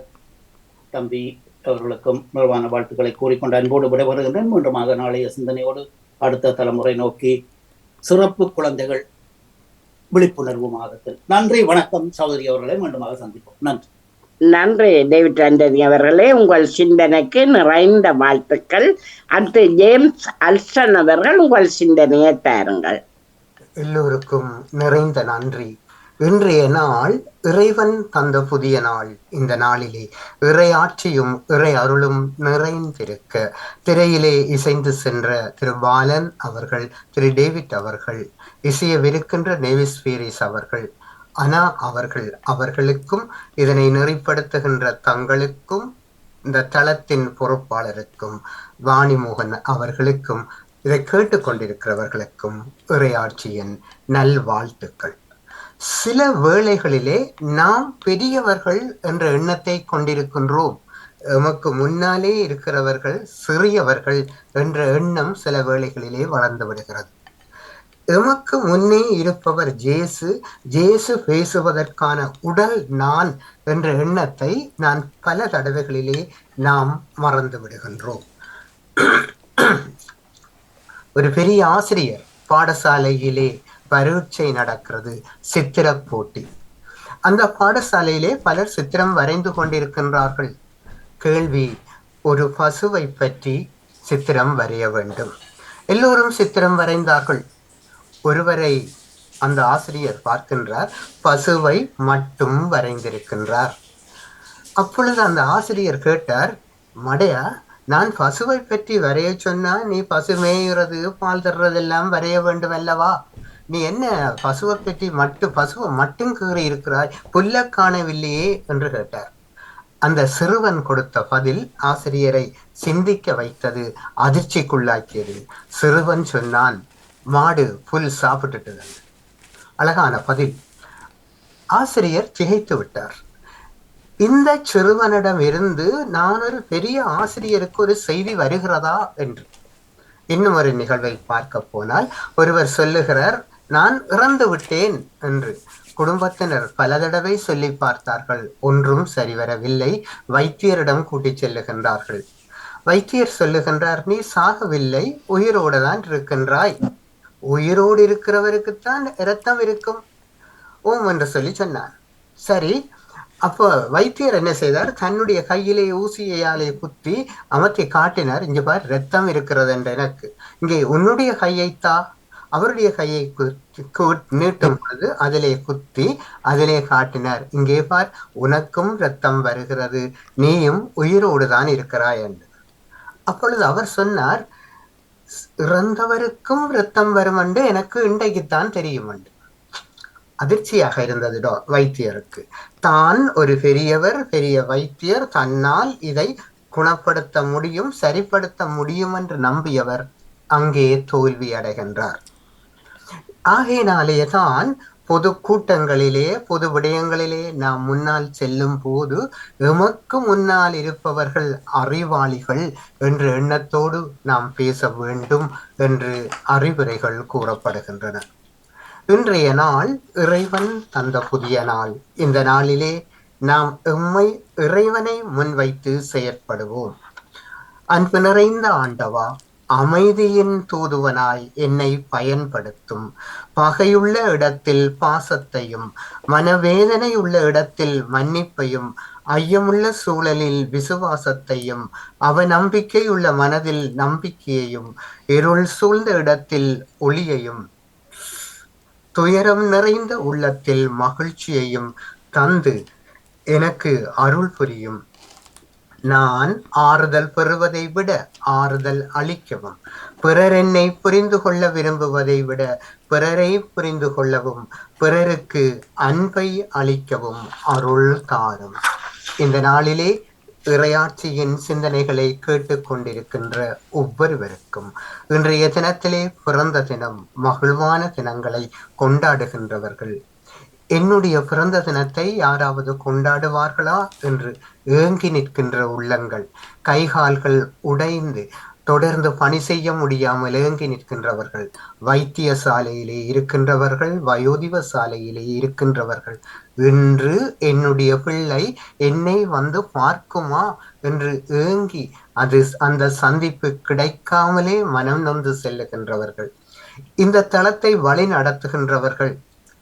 தம்பி அவர்களுக்கும் நிறைவான வாழ்த்துக்களை கூறிக்கொண்டு அன்போடு விடைபெறுகின்றேன். மீண்டுமாக நாளைய சிந்தனையோடு அடுத்த தலைமுறை நோக்கி சிறப்பு குழந்தைகள் விழிப்புணர்வு மாதத்தில். நன்றி, வணக்கம் சகோதரி அவர்களை மீண்டுமாக சந்திப்போம். நன்றி. நன்றி டேவிட் ஆண்டனி அவர்களே, உங்கள் சிந்தனைக்கு நிறைந்த வாழ்த்துக்கள். அடுத்து ஜேம்ஸ் அல்சன் அவர்கள் உங்கள் சிந்தனையை தாருங்கள். எல்லோருக்கும் நிறைந்த நன்றி. இன்றைய நாள் இறைவன் தந்த புதிய நாள். இந்த நாளிலே இறை ஆட்சியும் இறை அருளும் நிறைந்திருக்க திரையிலே இசைந்து சென்ற திரு பாலன் அவர்கள், திரு டேவிட் அவர்கள், இசையவிருக்கின்ற நேவிஸ் பீரிஸ் அவர்கள், அனா அவர்கள், அவர்களுக்கும் இதனை நெறிப்படுத்துகின்ற தங்களுக்கும் இந்த தளத்தின் பொறுப்பாளருக்கும் வாணிமோகன் அவர்களுக்கும் இதை கேட்டுக்கொண்டிருக்கிறவர்களுக்கும் இறையாட்சியின் நல்வாழ்த்துக்கள். சில வேளைகளிலே நாம் பெரியவர்கள் என்ற எண்ணத்தை கொண்டிருக்கின்றோம். எமக்கு முன்னாலே இருக்கிறவர்கள் சிறியவர்கள் என்ற எண்ணம் சில வேளைகளிலே வளர்ந்து விடுகிறது. எமக்கு முன்னே இருப்பவர் ஜேசு, ஜேசு பேசுவதற்கான உடல் நான் என்ற எண்ணத்தை நான் பல தடவைகளிலே நாம் மறந்து விடுகின்றோம். ஒரு பெரிய ஆசிரியர் பாடசாலையிலே பரீட்சை நடக்கிறது, சித்திர போட்டி. அந்த பாடசாலையிலே பலர் சித்திரம் வரைந்து கொண்டிருக்கின்றார்கள். கேள்வி, ஒரு பசுவை பற்றி சித்திரம் வரைய வேண்டும். எல்லோரும் சித்திரம் வரைந்தார்கள். ஒருவரை அந்த ஆசிரியர் பார்க்கின்றார், பசுவை மட்டும் வரைந்திருக்கின்றார். அப்பொழுது அந்த ஆசிரியர் கேட்டார், மடையா, நான் பசுவை பற்றி வரைய சொன்னா நீ பசு மேயுறது பால் தர்றதெல்லாம் வரைய வேண்டும் அல்லவா? நீ என்ன பசுவை பற்றி பசுவை மட்டும் கீறி இருக்கிறாய், புல்ல காணவில்லையே என்று கேட்டார். அந்த சிறுவன் கொடுத்த பதில் ஆசிரியரை சிந்திக்க வைத்தது, அதிர்ச்சிக்குள்ளாக்கியது. சிறுவன் சொன்னான், மாடு புல் சாப்பிட்டுட்டு. அழகான பதில். ஆசிரியர் திகைத்து விட்டார். இந்த சிறுவனிடம் இருந்து நான் ஒரு பெரிய ஆசிரியருக்கு ஒரு செய்தி வருகிறதா என்று. இன்னும் ஒரு நிகழ்வை பார்க்க போனால், ஒருவர் சொல்லுகிறார், நான் இறந்து விட்டேன் என்று. குடும்பத்தினர் பல தடவை சொல்லி பார்த்தார்கள், ஒன்றும் சரிவரவில்லை. வைத்தியரிடம் கூட்டிச் செல்லுகின்றார்கள். வைத்தியர் சொல்லுகின்றார், நீ சாகவில்லை, உயிரோடு தான் இருக்கின்றாய். உயிரோடு இருக்கிறவருக்குத்தான் இரத்தம் இருக்கும் ஓம் என்று சொல்லி சொன்னார். சரி, அப்போ வைத்தியர் என்ன செய்தார், தன்னுடைய கையிலே ஊசியாலே குத்தி அமர்த்தி காட்டினார். இங்க பார், ரத்தம் இருக்கிறது என்று எனக்கு. இங்கே உன்னுடைய கையைத்தா. அவருடைய கையை நீட்டும் பொழுது அதிலே குத்தி அதிலே காட்டினார். இங்கே பார், உனக்கும் ரத்தம் வருகிறது, நீயும் உயிரோடு தான் இருக்கிறாய் என்று. அப்பொழுது அவர் சொன்னார், இறந்தவருக்கும் ரத்தம் வரும் என்று எனக்கு இன்றைக்குத்தான் தெரியும் என்று. அதிர்ச்சியாக இருந்தது வைத்தியருக்கு. தான் ஒரு பெரியவர், பெரிய வைத்தியர், தன்னால் இதை குணப்படுத்த முடியும், சரிப்படுத்த முடியும் என்று நம்பியவர் அங்கே தோல்வி அடைகின்றார். ஆகையினாலேதான் பொது கூட்டங்களிலே, பொது விடயங்களிலே நாம் முன்னால் செல்லும் போது எமக்கு முன்னால் இருப்பவர்கள் அறிவாளிகள் என்ற எண்ணத்தோடு நாம் பேச வேண்டும் என்று அறிவுரைகள் கூறப்படுகின்றன. இன்றைய நாள் இறைவன் தந்த புதிய நாள். இந்த நாளிலே நாம் எம்மை இறைவனை முன்வைத்து செயற்படுவோம். அன்பு நிறைந்த ஆண்டவா, அமைதியின் தூதுவனாய் என்னை பயன்படுத்தும். பகையுள்ள இடத்தில் பாசத்தையும், மனவேதனை உள்ள இடத்தில் மன்னிப்பையும், ஐயமுள்ள சூழலில் விசுவாசத்தையும், அவநம்பிக்கையுள்ள மனதில் நம்பிக்கையையும், இருள் சூழ்ந்த இடத்தில் ஒளியையும், துயரம் நிறைந்த உள்ளத்தில் மகிழ்ச்சியையும் தந்து எனக்கு அருள் புரியும். நான் ஆறுதல் பெறுவதை விட ஆறுதல் அளிக்கவும், பிறர் என்னை புரிந்து கொள்ள விரும்புவதை விட பிறரை புரிந்து கொள்ளவும், பிறருக்கு அன்பை அளிக்கவும் அருள் தாரும். இந்த நாளிலே இறையாட்சியின் சிந்தனைகளை கேட்டுக்கொண்டிருக்கின்ற ஒவ்வொருவருக்கும் இன்றைய தினத்திலே பிறந்த தினம், மகிழ்வான தினங்களை கொண்டாடுகின்றவர்கள், என்னுடைய பிறந்த தினத்தை யாராவது கொண்டாடுவார்களா என்று ஏங்கி நிற்கின்ற உள்ளங்கள், கைகால்கள் உடைந்து தொடர்ந்து பணி செய்ய முடியாமல் ஏங்கி நிற்கின்றவர்கள், வைத்தியசாலையிலே இருக்கின்றவர்கள், வயோதிப சாலையிலே இருக்கின்றவர்கள், இன்று என்னுடைய பிள்ளை என்னை வந்து பார்க்குமா என்று ஏங்கி அந்த சந்திப்பு கிடைக்காமலே மனம் நொந்து செல்லுகின்றவர்கள், இந்த தளத்தை வழி நடத்துகின்றவர்கள்,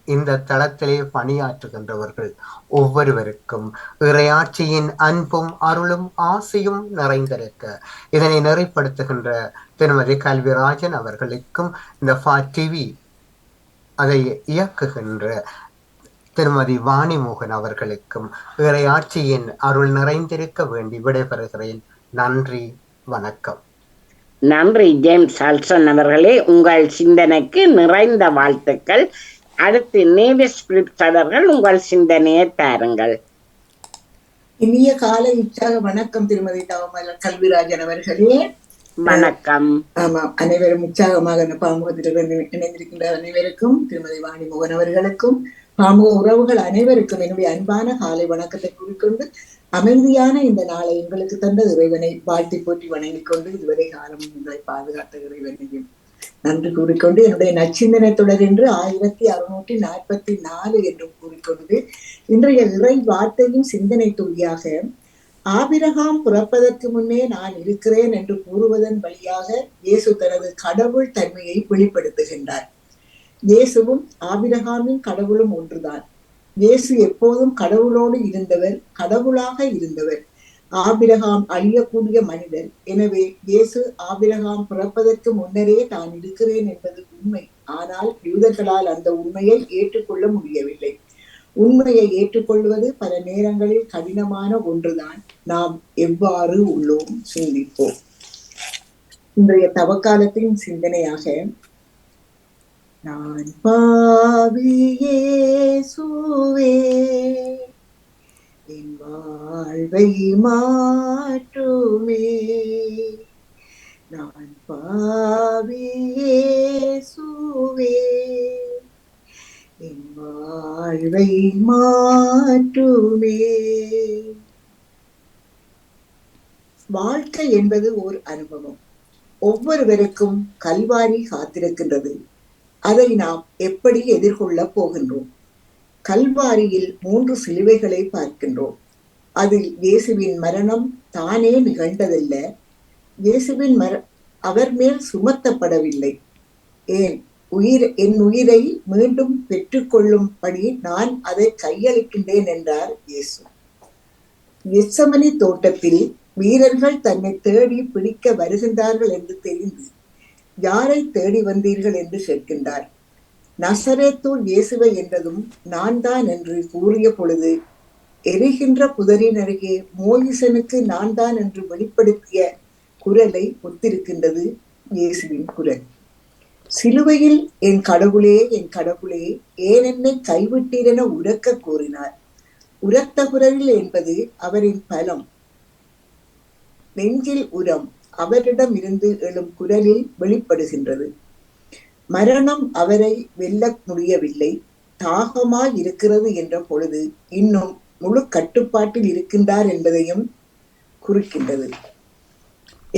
இந்த தளத்திலே பணியாற்றுகின்றவர்கள் ஒவ்வொருவருக்கும் இறையாட்சியின் அன்பும் அருளும் ஆசையும் நிறைந்திருக்க இதனை நெறிப்படுத்துகின்ற திருமதி கல்விராஜன் அவர்களுக்கும், இந்த டிவி அதை இயக்குகின்ற திருமதி வாணிமோகன் அவர்களுக்கும் இறையாட்சியின் அருள் நிறைந்திருக்க வேண்டி விடைபெறுகிறேன். நன்றி, வணக்கம். நன்றி ஜேம்ஸ் அல்சன் அவர்களே, உங்கள் சிந்தனைக்கு நிறைந்த வாழ்த்துக்கள். அடுத்து நேவிஸ் பிலிப்ஸ் அவர்கள் உங்கள் சிந்தனையை தாருங்கள். இனிய காலை உற்சாக வணக்கம் திருமதி தவமலர் கல்விராஜன் அவர்களே. வணக்கம். ஆமாம், அனைவரும் உற்சாகமாக இந்த பாமுகத்திலிருந்து இணைந்திருக்கின்ற அனைவருக்கும், திருமதி வாணிமோகன் அவர்களுக்கும், பாமுக உறவுகள் அனைவருக்கும் என்னுடைய அன்பான காலை வணக்கத்தை கூறிக்கொண்டு, அமைதியான இந்த நாளை எங்களுக்கு தந்த இறைவனை வாழ்த்தி போற்றி வணங்கிக் கொண்டு, இதுவரை காலம் உங்களை பாதுகாத்த இறைவனையும் நன்றி கூறிக்கொண்டு, என்னுடைய நச்சிந்தனை தொடர் என்று 1644 என்றும் கூறிக்கொண்டு, இன்றைய இறை வார்த்தையும் சிந்தனை துளியாக ஆபிரகாம் பிறப்பதற்கு முன்னே நான் இருக்கிறேன் என்று கூறுவதன் வழியாக இயேசு தனது கடவுள் தன்மையை வெளிப்படுத்துகின்றார். இயேசுவும் ஆபிரகாமின் கடவுளும் ஒன்றுதான். இயேசு எப்போதும் கடவுளோடு இருந்தவர், கடவுளாக இருந்தவர். ஆபிரகாம் அழியக்கூடிய மனிதர். எனவே இயேசு ஆபிரகாம் பிறப்பதற்கு முன்னரே தான் இருக்கிறேன் என்பது உண்மை. ஆனால் யூதர்களால் அந்த உண்மையை ஏற்றுக்கொள்ள முடியவில்லை. உண்மையை ஏற்றுக்கொள்வது பல நேரங்களில் கடினமான ஒன்றுதான். நாம் எவ்வாறு உள்ளோம் சிந்திப்போம். இன்றைய தவக்காலத்தின் சிந்தனையாக, நான் பாவி இயேசுவே என் வாழ்வை மாற்றுமே, நான் பாவி இயேசுவே என் வாழ்வை மாற்றுமே. வாழ்க்கை என்பது ஓர் அனுபவம். ஒவ்வொருவருக்கும் கல்வாரி காத்திருக்கின்றது. அதை நாம் எப்படி எதிர்கொள்ள போகின்றோம்? கல்வாரியில் 3 சிலுவைகளை பார்க்கின்றோம். அதில் இயேசுவின் மரணம் தானே நிகழ்ந்ததல்ல. இயேசுவின் அவர் மேல் சுமத்தப்படவில்லை. என் உயிரை மீண்டும் பெற்றுக்கொள்ளும்படி நான் அதை கையளிக்கின்றேன் என்றார் இயேசு. கெத்செமனி தோட்டத்தில் வீரர்கள் தன்னை தேடி பிடிக்க வருகின்றார்கள் என்று தெரிந்து, யாரை தேடி வந்தீர்கள் என்று கேட்கின்றார். நசரேத்தூர் இயேசுவை என்றதும் நான் தான் என்று கூறிய பொழுது, எரிகின்ற புதரின் அருகே மோயிசனுக்கு நான் தான் என்று வெளிப்படுத்திய குரலை ஒத்திருக்கின்றது இயேசுவின் குரல். சிலுவையில் என் கடவுளே, என் கடவுளே, ஏன் என்னை கைவிட்டீர் என உரக்க கூறினார். உரத்த குரலில் என்பது அவரின் பலம், நெஞ்சில் உரம். அவரிடம் இருந்து எழும் குரலில் வெளிப்படுகின்றது. மரணம் அவரை வெல்ல முடியவில்லை, தாகமாய் இருக்கிறது என்ற பொழுது இன்னும் முழு கட்டுப்பாட்டில் இருக்கின்றார் என்பதையும் குறிக்கின்றது.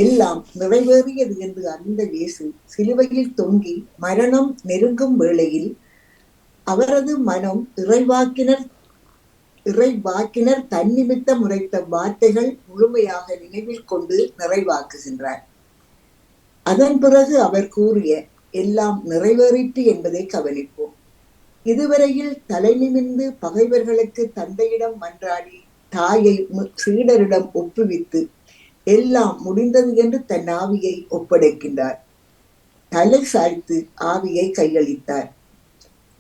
எல்லாம் நிறைவேறியது என்று அறிந்த இயேசு சிலுவையில் தொங்கி மரணம் நெருங்கும் வேளையில் அவரது மனம் இறைவாக்கினர் தன்னிமித்தம் உரைத்த வார்த்தைகள் முழுமையாக நினைவில் கொண்டு நிறைவாக்குகின்றார். அதன் பிறகு அவர் கூறிய எல்லாம் நிறைவேறிற்று என்பதை கவனிப்போம். இதுவரையில் தலை நிமிர்ந்து பகைவர்களுக்கு தந்தையிடம் மன்றாடி தாயை சீடரிடம் ஒப்புவித்து எல்லாம் முடிந்தது என்று தன் ஆவியை ஒப்படைக்கின்றார். தலை சாய்த்து ஆவியை கையளித்தார்.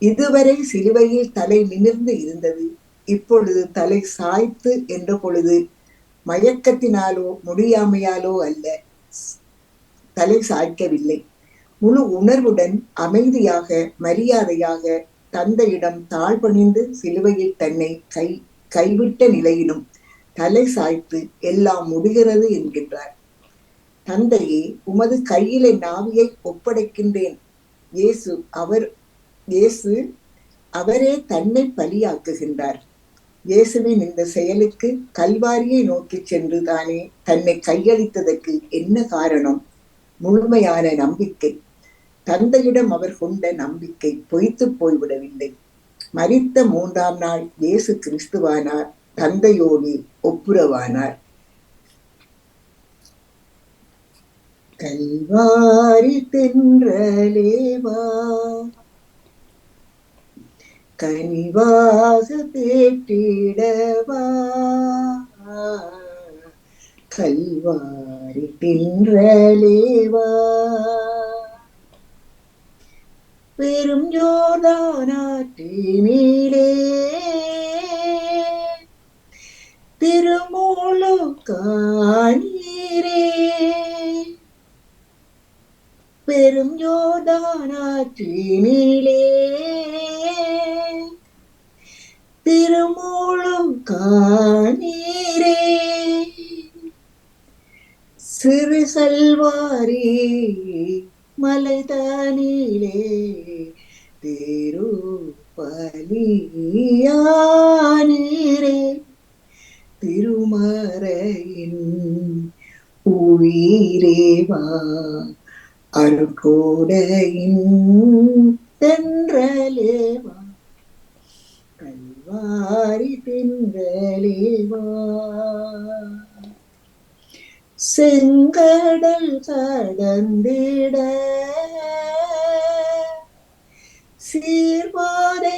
இதுவரை சிலுவையில் தலை நிமிர்ந்து இருந்தது, இப்பொழுது தலை சாய்த்து என்ற பொழுது மயக்கத்தினாலோ முடியாமையாலோ அல்ல, தலை சாய்க்கவில்லை. முழு உணர்வுடன் அமைதியாக மரியாதையாக தந்தையிடம் தாழ்பணிந்து சிலுவையில் தன்னை கைவிட்ட நிலையிலும் தலை சாய்த்து எல்லாம் முடிகிறது என்கின்றார். தந்தையே, உமது கையில் என் ஆவியை ஒப்படைக்கின்றேன். இயேசு அவரே தன்னை பலியாக்குகின்றார். இயேசுவின் இந்த செயலுக்கு கல்வாரியை நோக்கி சென்று தானே தன்னை கையளித்ததற்கு என்ன காரணம்? முழுமையான நம்பிக்கை. தந்தையிடம் அவர் கொண்ட நம்பிக்கை பொய்த்து போய்விடவில்லை. மரித்த 3ஆம் நாள் இயேசு கிறிஸ்துவானார், தந்தையோடு ஒப்புரவானார். கல்வாரி தென்றலேவா, கனிவாக தேற்றிடவா, கல்வாரி தென்றலேவா, பெரும் யோர்தானாற்றினிலே திருமூழு காணீரே, பெரும் யோர்தானாற்றினிலே திருமூழு காணீரே, சிறு செல்வாரி மலைதானிலே திருப்பலியானீரே, திருமறையின் உயிரேவா, அருட்கோடையின் தென்றலேவா, கல்வாரி தென்றலேவா, செங்கடல் கடந்திட சீர்பாதையானீரே,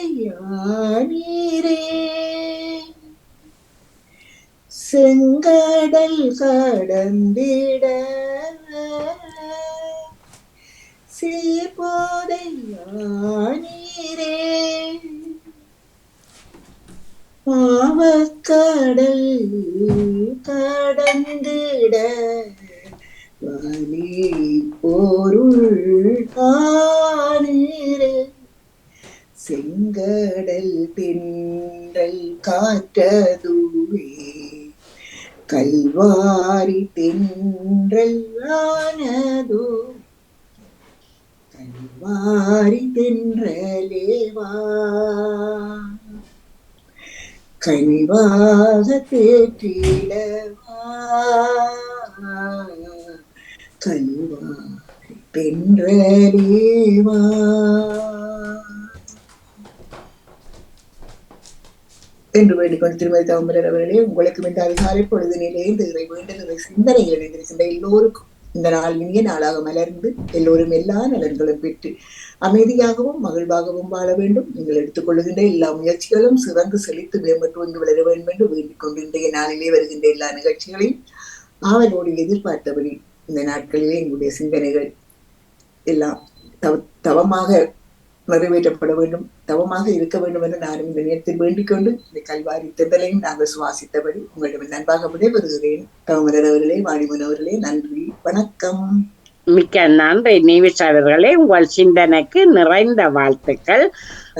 செங்கடல் கடந்திட சீர்பாதையானீரே, பாவக்கடல் கடந்திட வலி பொருள் காணீரே, செங்கடல் தென்றல் காற்றதுவே, கல்வாரி தென்றல் ஆனதோ, கல்வாரி தென்றலேவா, கனிவாக தேற்றிடவா, கல்வாரி தென்றலேவா. என்று வேண்டிக்கொண்டு திருமதி தாமரர் அவர்களே, உங்களுக்கு இந்த அதிகாலை பொழுதினிலே இந்த இறை வேண்டுகிற சிந்தனைகள் இணைந்திருக்கின்ற எல்லோருக்கும் இந்த நாள் இனிய நாளாக மலர்ந்து எல்லோரும் எல்லா நலன்களும் பெற்று அமைதியாகவும் மகிழ்வாகவும் வாழ வேண்டும். நீங்கள் எடுத்துக்கொள்ளுகின்ற எல்லா முயற்சிகளும் சிறந்து செழித்து மேம்பட்டு வந்து வளர வேண்டும் என்று வேண்டிக் கொண்டு இன்றைய நாளிலே வருகின்ற எல்லா நிகழ்ச்சிகளையும் ஆவலோடு எதிர்பார்த்தபடி இந்த நாட்களிலே எங்களுடைய சிந்தனைகள் எல்லாம் தவமாக நிறைவேற்றப்பட வேண்டும், தவமாக இருக்க வேண்டும் என்று நானும் இந்த நேரத்தில் வேண்டிக் கொண்டு இந்த கல்வாரி தென்றலையும் நாங்கள் சுவாசித்தபடி உங்களிடம் நண்பாக விடைபெறுகிறேன். தவமரர் அவர்களே, வாணிமன் அவர்களே, நன்றி, வணக்கம். மிக்க நன்றி நீவிஷ் அவர்களே, உங்கள் சிந்தனைக்கு நிறைந்த வாழ்த்துக்கள்.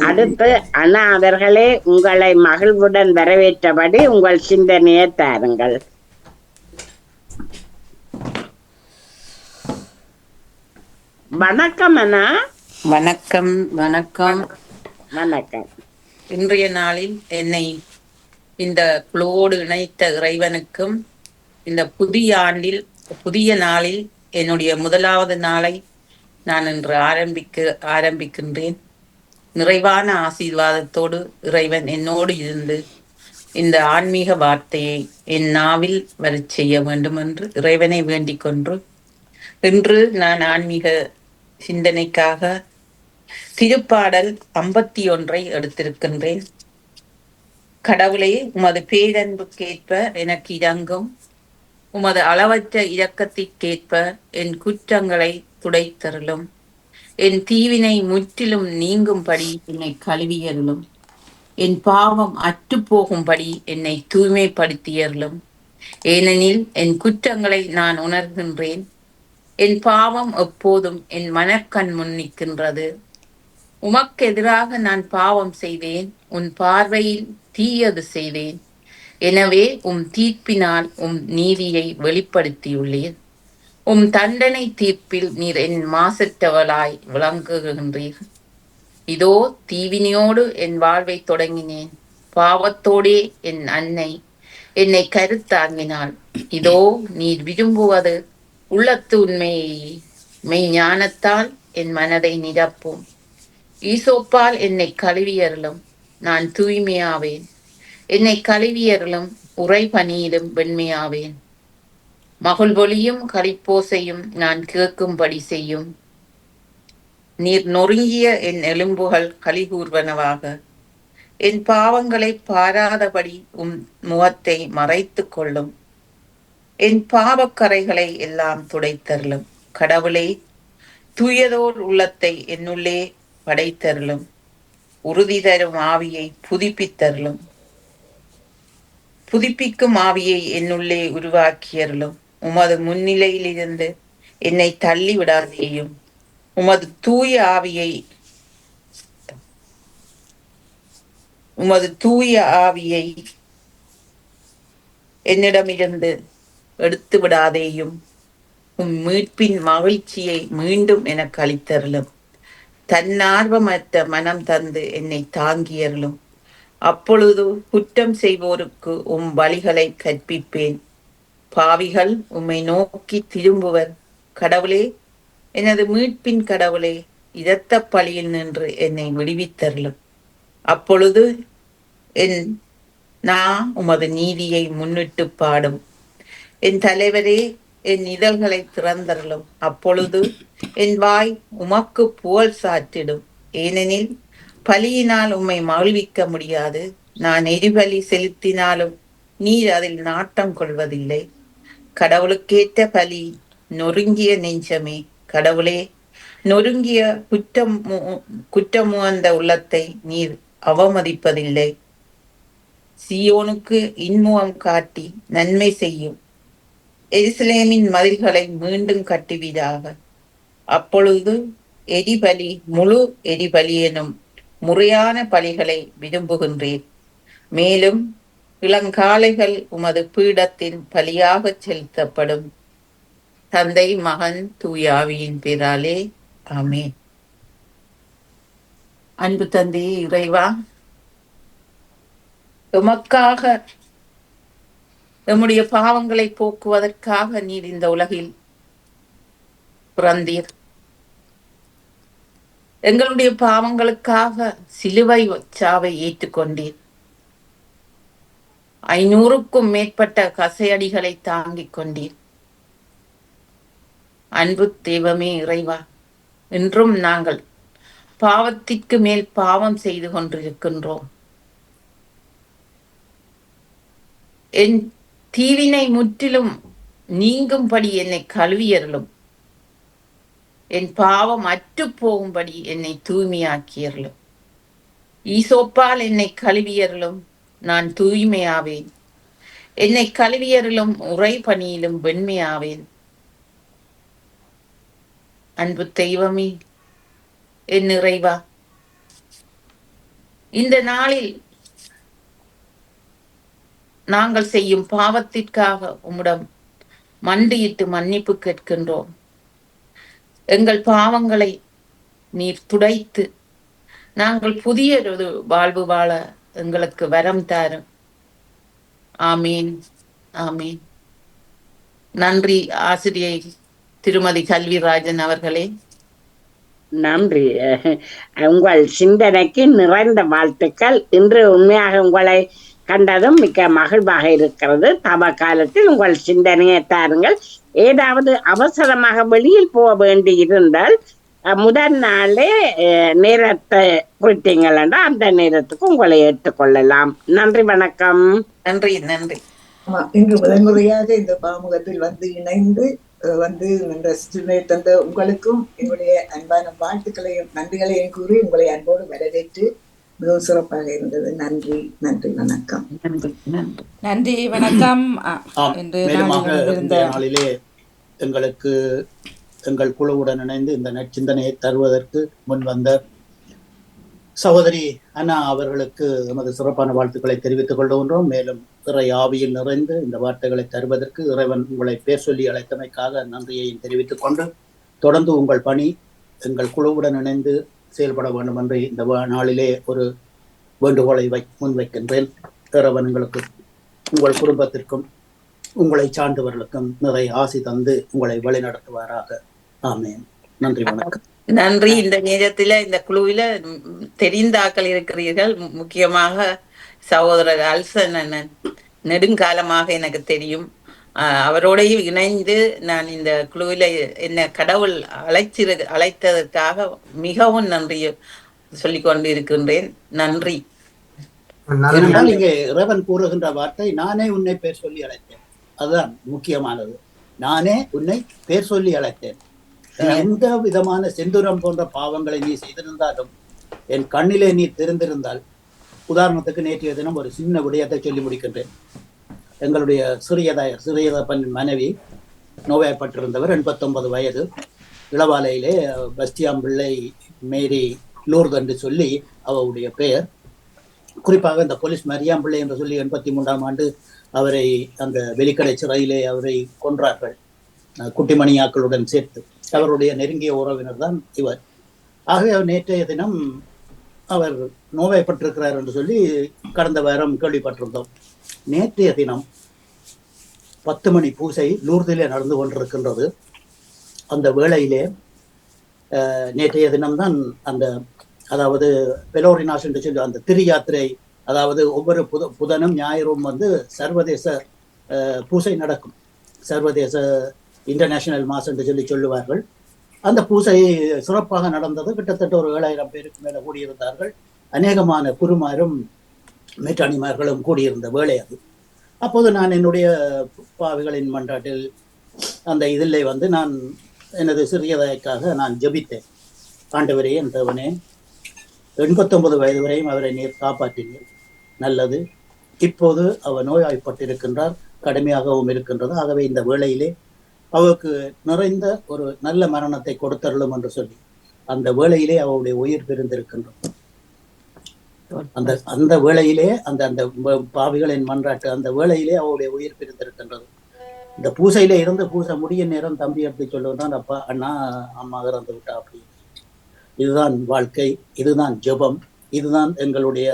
அடுத்து அண்ணா அவர்களே, உங்களை மகிழ்வுடன் வரவேற்றபடி உங்கள் சிந்தனையை தாருங்கள். வணக்கம் அண்ணா. வணக்கம் வணக்கம். வணக்கம். இன்றைய நாளில் என்னை இந்த குழுவோடு இணைத்த இறைவனுக்கும் இந்த புதிய ஆண்டில் புதிய நாளில் என்னுடைய முதலாவது நாளை நான் இன்று ஆரம்பிக்கின்றேன். நிறைவான ஆசீர்வாதத்தோடு இறைவன் என்னோடு இருந்து இந்த ஆன்மீக வார்த்தையை என் நாவில் வரச் செய்ய வேண்டும் என்று இறைவனை வேண்டிக் கொண்டு இன்று நான் ஆன்மீக சிந்தனைக்காக திருப்பாடல் 51 எடுத்திருக்கின்றேன். கடவுளே, உமது பேரன்புக்கேற்ப எனக்கு இரங்கும், உமது அளவற்ற இரக்கத்திற்கேற்ப என் குற்றங்களை துடைத்தருளும், என் தீவினை முற்றிலும் நீங்கும்படி என்னை கழுவியருளும், என் பாவம் அற்றுப்போகும்படி என்னை தூய்மைப்படுத்தியருளும். ஏனெனில் என் குற்றங்களை நான் உணர்கின்றேன், என் பாவம் எப்போதும் என் மனக்கண் முன் நிற்கின்றது. உமக்கு எதிராக நான் பாவம் செய்தேன், உன் பார்வையில் தீயது செய்தேன். எனவே உம் தீர்ப்பினால் உம் நீதியை வெளிப்படுத்தியுள்ளீர். உம் தண்டனை தீர்ப்பில் நீர் என் மாசற்றவளாய் விளங்குகின்றீர். இதோ தீவினையோடு என் வாழ்வை தொடங்கினேன், பாவத்தோடே என் அன்னை என்னை கருத்தாங்கினாள். இதோ நீர் விரும்புவது உள்ளத்து உண்மையை, மெய் ஞானத்தால் என் மனதை நிரப்பும். ஈசோப்பால் என்னை கழுவியருளும், நான் தூய்மையாவேன். என்னை கழுவியருளும், உறை பணியிலும் வெண்மையாவேன். மகிழ்வொலியும் களிப்போசையும் நான் கேட்கும்படி செய்யும். நீர் நொறுங்கிய என் எலும்புகள் களிகூர்வனவாக. என் பாவங்களை பாராதபடி உம் முகத்தை மறைத்து கொள்ளும். என் பாவக்கரைகளை எல்லாம் துடைத்தருளும். கடவுளே, தூயதோர் உள்ளத்தை என்னுள்ளே படைத்தருளும். உறுதி தரும் ஆவியை புதுப்பித்தருளும். புதுப்பிக்கும் ஆவியை என்னுள்ளே உருவாக்கியருளும். உமது முன்னிலையிலிருந்து என்னை தள்ளி விடாதேயும். உமது தூய ஆவியை என்னிடமிருந்து எடுத்து விடாதேயும். உம் மீட்பின் மகிழ்ச்சியை மீண்டும் எனக்கு அளித்தருளும். தன்னார்வமற்ற மனம் தந்து என்னை தாங்கியருளும். அப்பொழுது குற்றம் செய்வோருக்கு உம் வழிகளை கற்பிப்பேன். பாவிகள் உம்மை நோக்கி திரும்புவர். கடவுளே, எனது மீட்பின் கடவுளே, இரத்த பழியில் நின்று என்னை விடுவித்தருளும். அப்பொழுது நான் உமது நீதியை முன்னிட்டு பாடும். என் தலைவரே, என் இதழ்களை திறந்தருளும். அப்பொழுது என் வாய் உமக்கு புகழ் சாற்றிடும். ஏனெனில் பலியினால் உம்மை மகிழ்விக்க முடியாது. நான் எரிபலி செலுத்தினாலும் நீர் அதில் நாட்டம் கொள்வதில்லை. கடவுளுக்கேற்ற பலி நொறுங்கிய நெஞ்சமே. கடவுளே, நொறுங்கிய குற்றமுகந்த உள்ளத்தை நீர் அவமதிப்பதில்லை. சீயோனுக்கு இன்முகம் காட்டி நன்மை செய்யும். எருசலேமின் மதில்களை மீண்டும் கட்டுவீராக. அப்பொழுது எரிபலி முழு எரிபலி எனும் முறையான பலிகளை விரும்புகின்றேன். மேலும் இளங்காளைகள் உமது பீடத்தின் பலியாக செலுத்தப்படும். தந்தை, மகன், தூயாவியின் பேராலே ஆமென். அன்பு தந்தையே இறைவா, எமக்காக நம்முடைய பாவங்களை போக்குவதற்காக நீர் இந்த உலகில் பிறந்தீர். எங்களுடைய பாவங்களுக்காக சிலுவை சாவை ஏற்றுக்கொண்டீர். 500க்கும் மேற்பட்ட கசையடிகளை தாங்கிக் கொண்டீர். அன்பு தெய்வமே இறைவா, இன்றும் நாங்கள் பாவத்திற்கு மேல் பாவம் செய்து கொண்டிருக்கின்றோம். என் தீவினை முற்றிலும் நீங்கும்படி என்னை கழுவியருளும். என் பாவம் அற்று போகும்படி என்னை தூய்மையாக்கியருளும். ஈசோப்பால் என்னை கழுவியருளும், நான் தூய்மையாவேன். என்னை கழுவியருளும், உறை பணியிலும் வெண்மையாவேன். அன்பு தெய்வமே, என் இறைவா, இந்த நாளில் நாங்கள் செய்யும் பாவத்திற்காக உம்மிடம் மண்டியிட்டு மன்னிப்பு கேட்கின்றோம். எங்கள் பாவங்களை நீர் துடைத்து நாங்கள் புதிய ஒரு வாழ்வு வாழ எங்களுக்கு வரம் தாரும். ஆமீன், ஆமீன். நன்றி ஆசிரியை திருமதி கல்விராஜன் அவர்களே. நன்றி. உங்கள் சிந்தனைக்கு நிறைந்த வாழ்த்துக்கள். இன்று உண்மையாக உங்களை கண்டதும் மிக்க மகிழ்வாக இருக்கிறது. தவ காலத்தில் உங்கள் சிந்தனையை தாருங்கள். ஏதாவது அவசரமாக வெளியில் போக வேண்டி இருந்தால் முதல் நாளே நேரத்தை குறித்தீங்கள் என்றால் அந்த நேரத்துக்கு உங்களை ஏற்றுக்கொள்ளலாம். நன்றி, வணக்கம். நன்றி, நன்றி. இன்று முதன்முறையாக இந்த பாமுகத்தில் வந்து இணைந்து இந்த சிந்தனை தந்த உங்களுக்கும் என்னுடைய அன்பான வாழ்த்துக்களையும் நன்றிகளையும் கூறி உங்களை அன்போடு வரவேற்று மிகவும் சிறப்பாக இருந்தது. நன்றி, நன்றி, வணக்கம். நன்றி, வணக்கம். நாளிலே எங்களுக்கு எங்கள் குழுவுடன் இணைந்து இந்த நற்சிந்தனையை தருவதற்கு முன் வந்த சகோதரி அண்ணா அவர்களுக்கு எமது சிறப்பான வாழ்த்துக்களை தெரிவித்துக் கொள்கின்றோம். மேலும் இறை ஆவியில் நிறைந்து இந்த வார்த்தைகளை தருவதற்கு இறைவன் உங்களை பேர் சொல்லி அழைத்தமைக்காக நன்றியையும் தெரிவித்துக் கொண்டு தொடர்ந்து உங்கள் பணி எங்கள் குழுவுடன் இணைந்து செயல்பட வேண்டும் என்று இந்த நாளிலே ஒரு வேண்டுகோளை முன்வைக்கின்றேன். இறைவன் உங்களுக்கு உங்கள் குடும்பத்திற்கும் உங்களை சார்ந்தவர்களுக்கும் நிறைய ஆசி தந்து உங்களை வழிநடத்துவாராக. ஆமேன். நன்றி, வணக்கம். நன்றி. இந்த நேரத்துல இந்த குழுவில தெரிந்தாக்கள் இருக்கிறீர்கள். முக்கியமாக சகோதரர் அல்சன் அண்ணன் நெடுங்காலமாக எனக்கு தெரியும். அவரோடையும் இணைந்து நான் இந்த குழுவில என்ன கடவுள் அழைத்ததற்காக மிகவும் நன்றி சொல்லிக் கொண்டு இருக்கின்றேன். நன்றி. இங்கே இறைவன் கூறுகின்ற வார்த்தை, நானே உன்னை பேர் சொல்லி அழைத்தேன். அதுதான் முக்கியமானது. நானே உன்னை பேர் சொல்லி அழைத்தேன். எந்த விதமான செந்துரம் போன்ற பாவங்களை நீ செய்திருந்தாலும் என் கண்ணிலே நீ தெரிந்திருந்தால், உதாரணத்துக்கு நேற்றைய தினம் ஒரு சின்ன விடயத்தை சொல்லி முடிக்கின்றேன். எங்களுடைய சிறியதப்பன் மனைவி நோய்வாய்ப்பட்டிருந்தவர், 89 வயது, இளவாலையிலே பஸ்தியாம் பிள்ளை மேரி லூர்து என்று சொல்லி அவருடைய பெயர். குறிப்பாக இந்த போலீஸ் மரியாம் பிள்ளை என்று சொல்லி 83ஆம் ஆண்டு அவரை அந்த வெளிக்கடை சிறையிலே அவரை கொன்றார்கள், குட்டிமணியாக்களுடன் சேர்த்து. அவருடைய நெருங்கிய உறவினர் தான் இவர். ஆகவே அவர் நேற்றைய தினம் அவர் நோய்வாய்ப்பட்டிருக்கிறார் என்று சொல்லி கடந்த வாரம் கேள்விப்பட்டிருந்தோம். நேற்றைய தினம் 10 மணி பூசை லூர்திலே நடந்து கொண்டிருக்கின்றது. அந்த வேளையிலே நேற்றைய தினம்தான் அந்த அதாவது பெலோரினாஸ் என்று சொல்லி அந்த திரு யாத்திரை, அதாவது ஒவ்வொரு புதனும் ஞாயிறும் சர்வதேச பூசை நடக்கும். சர்வதேச இன்டர்நேஷனல் மாஸ் என்று சொல்லி சொல்லுவார்கள். அந்த பூசை சிறப்பாக நடந்தது. கிட்டத்தட்ட ஒரு 7000 பேருக்கு மேலே கூடியிருந்தார்கள். அநேகமான குருமாரும் மேற்றாணிமார்களும் கூடியிருந்த வேளை அது. அப்போது நான் என்னுடைய பாவிகளின் மன்றாட்டில் அந்த இதில் நான் எனது சிறியதைக்காக நான் ஜெபித்தேன். ஆண்டவரே, என் தேவனே, 89 வயது வரையும் அவரை நீர் காப்பாற்றினீர். நல்லது. இப்போது அவர் நோய்வாய்ப்பட்டிருக்கின்றார், கடுமையாகவும் இருக்கின்றது. ஆகவே இந்த வேளையிலே அவருக்கு நிறைந்த ஒரு நல்ல மரணத்தை கொடுத்தருளும் என்று சொல்லி அந்த வேளையிலே அவருடைய உயிர் பிரிந்திருக்கின்றோம். அந்த வேளையிலே அந்த பாவிகளின் மன்றாட்டு அந்த வேளையிலே அவருடைய உயிர் பிரிந்திருக்கின்றது. இந்த பூசையில இருந்து பூசை முடிய நேரம் தம்பி எடுத்து சொல்லுவான், அப்பா அண்ணா அம்மா இறந்து விட்டா அப்படி. இதுதான் வாழ்க்கை, இதுதான் ஜெபம், இதுதான் எங்களுடைய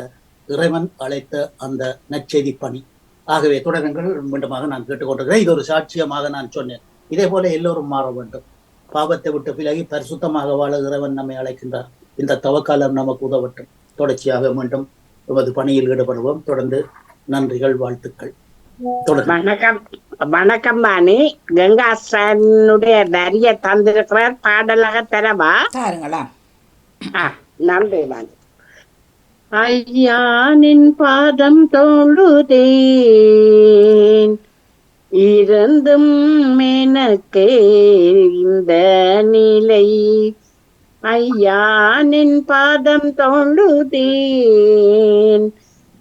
இறைவன் அழைத்த அந்த நற்செய்தி பணி. ஆகவே தொடருங்கள். மீண்டுமாக நான் கேட்டுக்கொண்டிருக்கிறேன். இது ஒரு சாட்சியமாக நான் சொன்னேன். இதே போல எல்லோரும் மாற வேண்டும். பாவத்தை விட்டு விலகி பரிசுத்தமாக வாழ இறைவன் நம்மை அழைக்கின்றார். இந்த தவக்காலம் நமக்கு உதவட்டும். தொடர்ச்சியாக மீண்டும் நமது பணியில் ஈடுபடுவோம். தொடர்ந்து நன்றிகள், வாழ்த்துக்கள். வணக்கம். வணக்கம் பாணி. கங்காசனுடைய நிறைய தந்திருக்கிறார், பாடலாக தரவா? நன்றி பாணி. ஐயானின் பாதம் தோழுதேன், இருந்தும் எனக்கே இந்த நிலை. ஐயானின் பாதம் தோழுதேன்,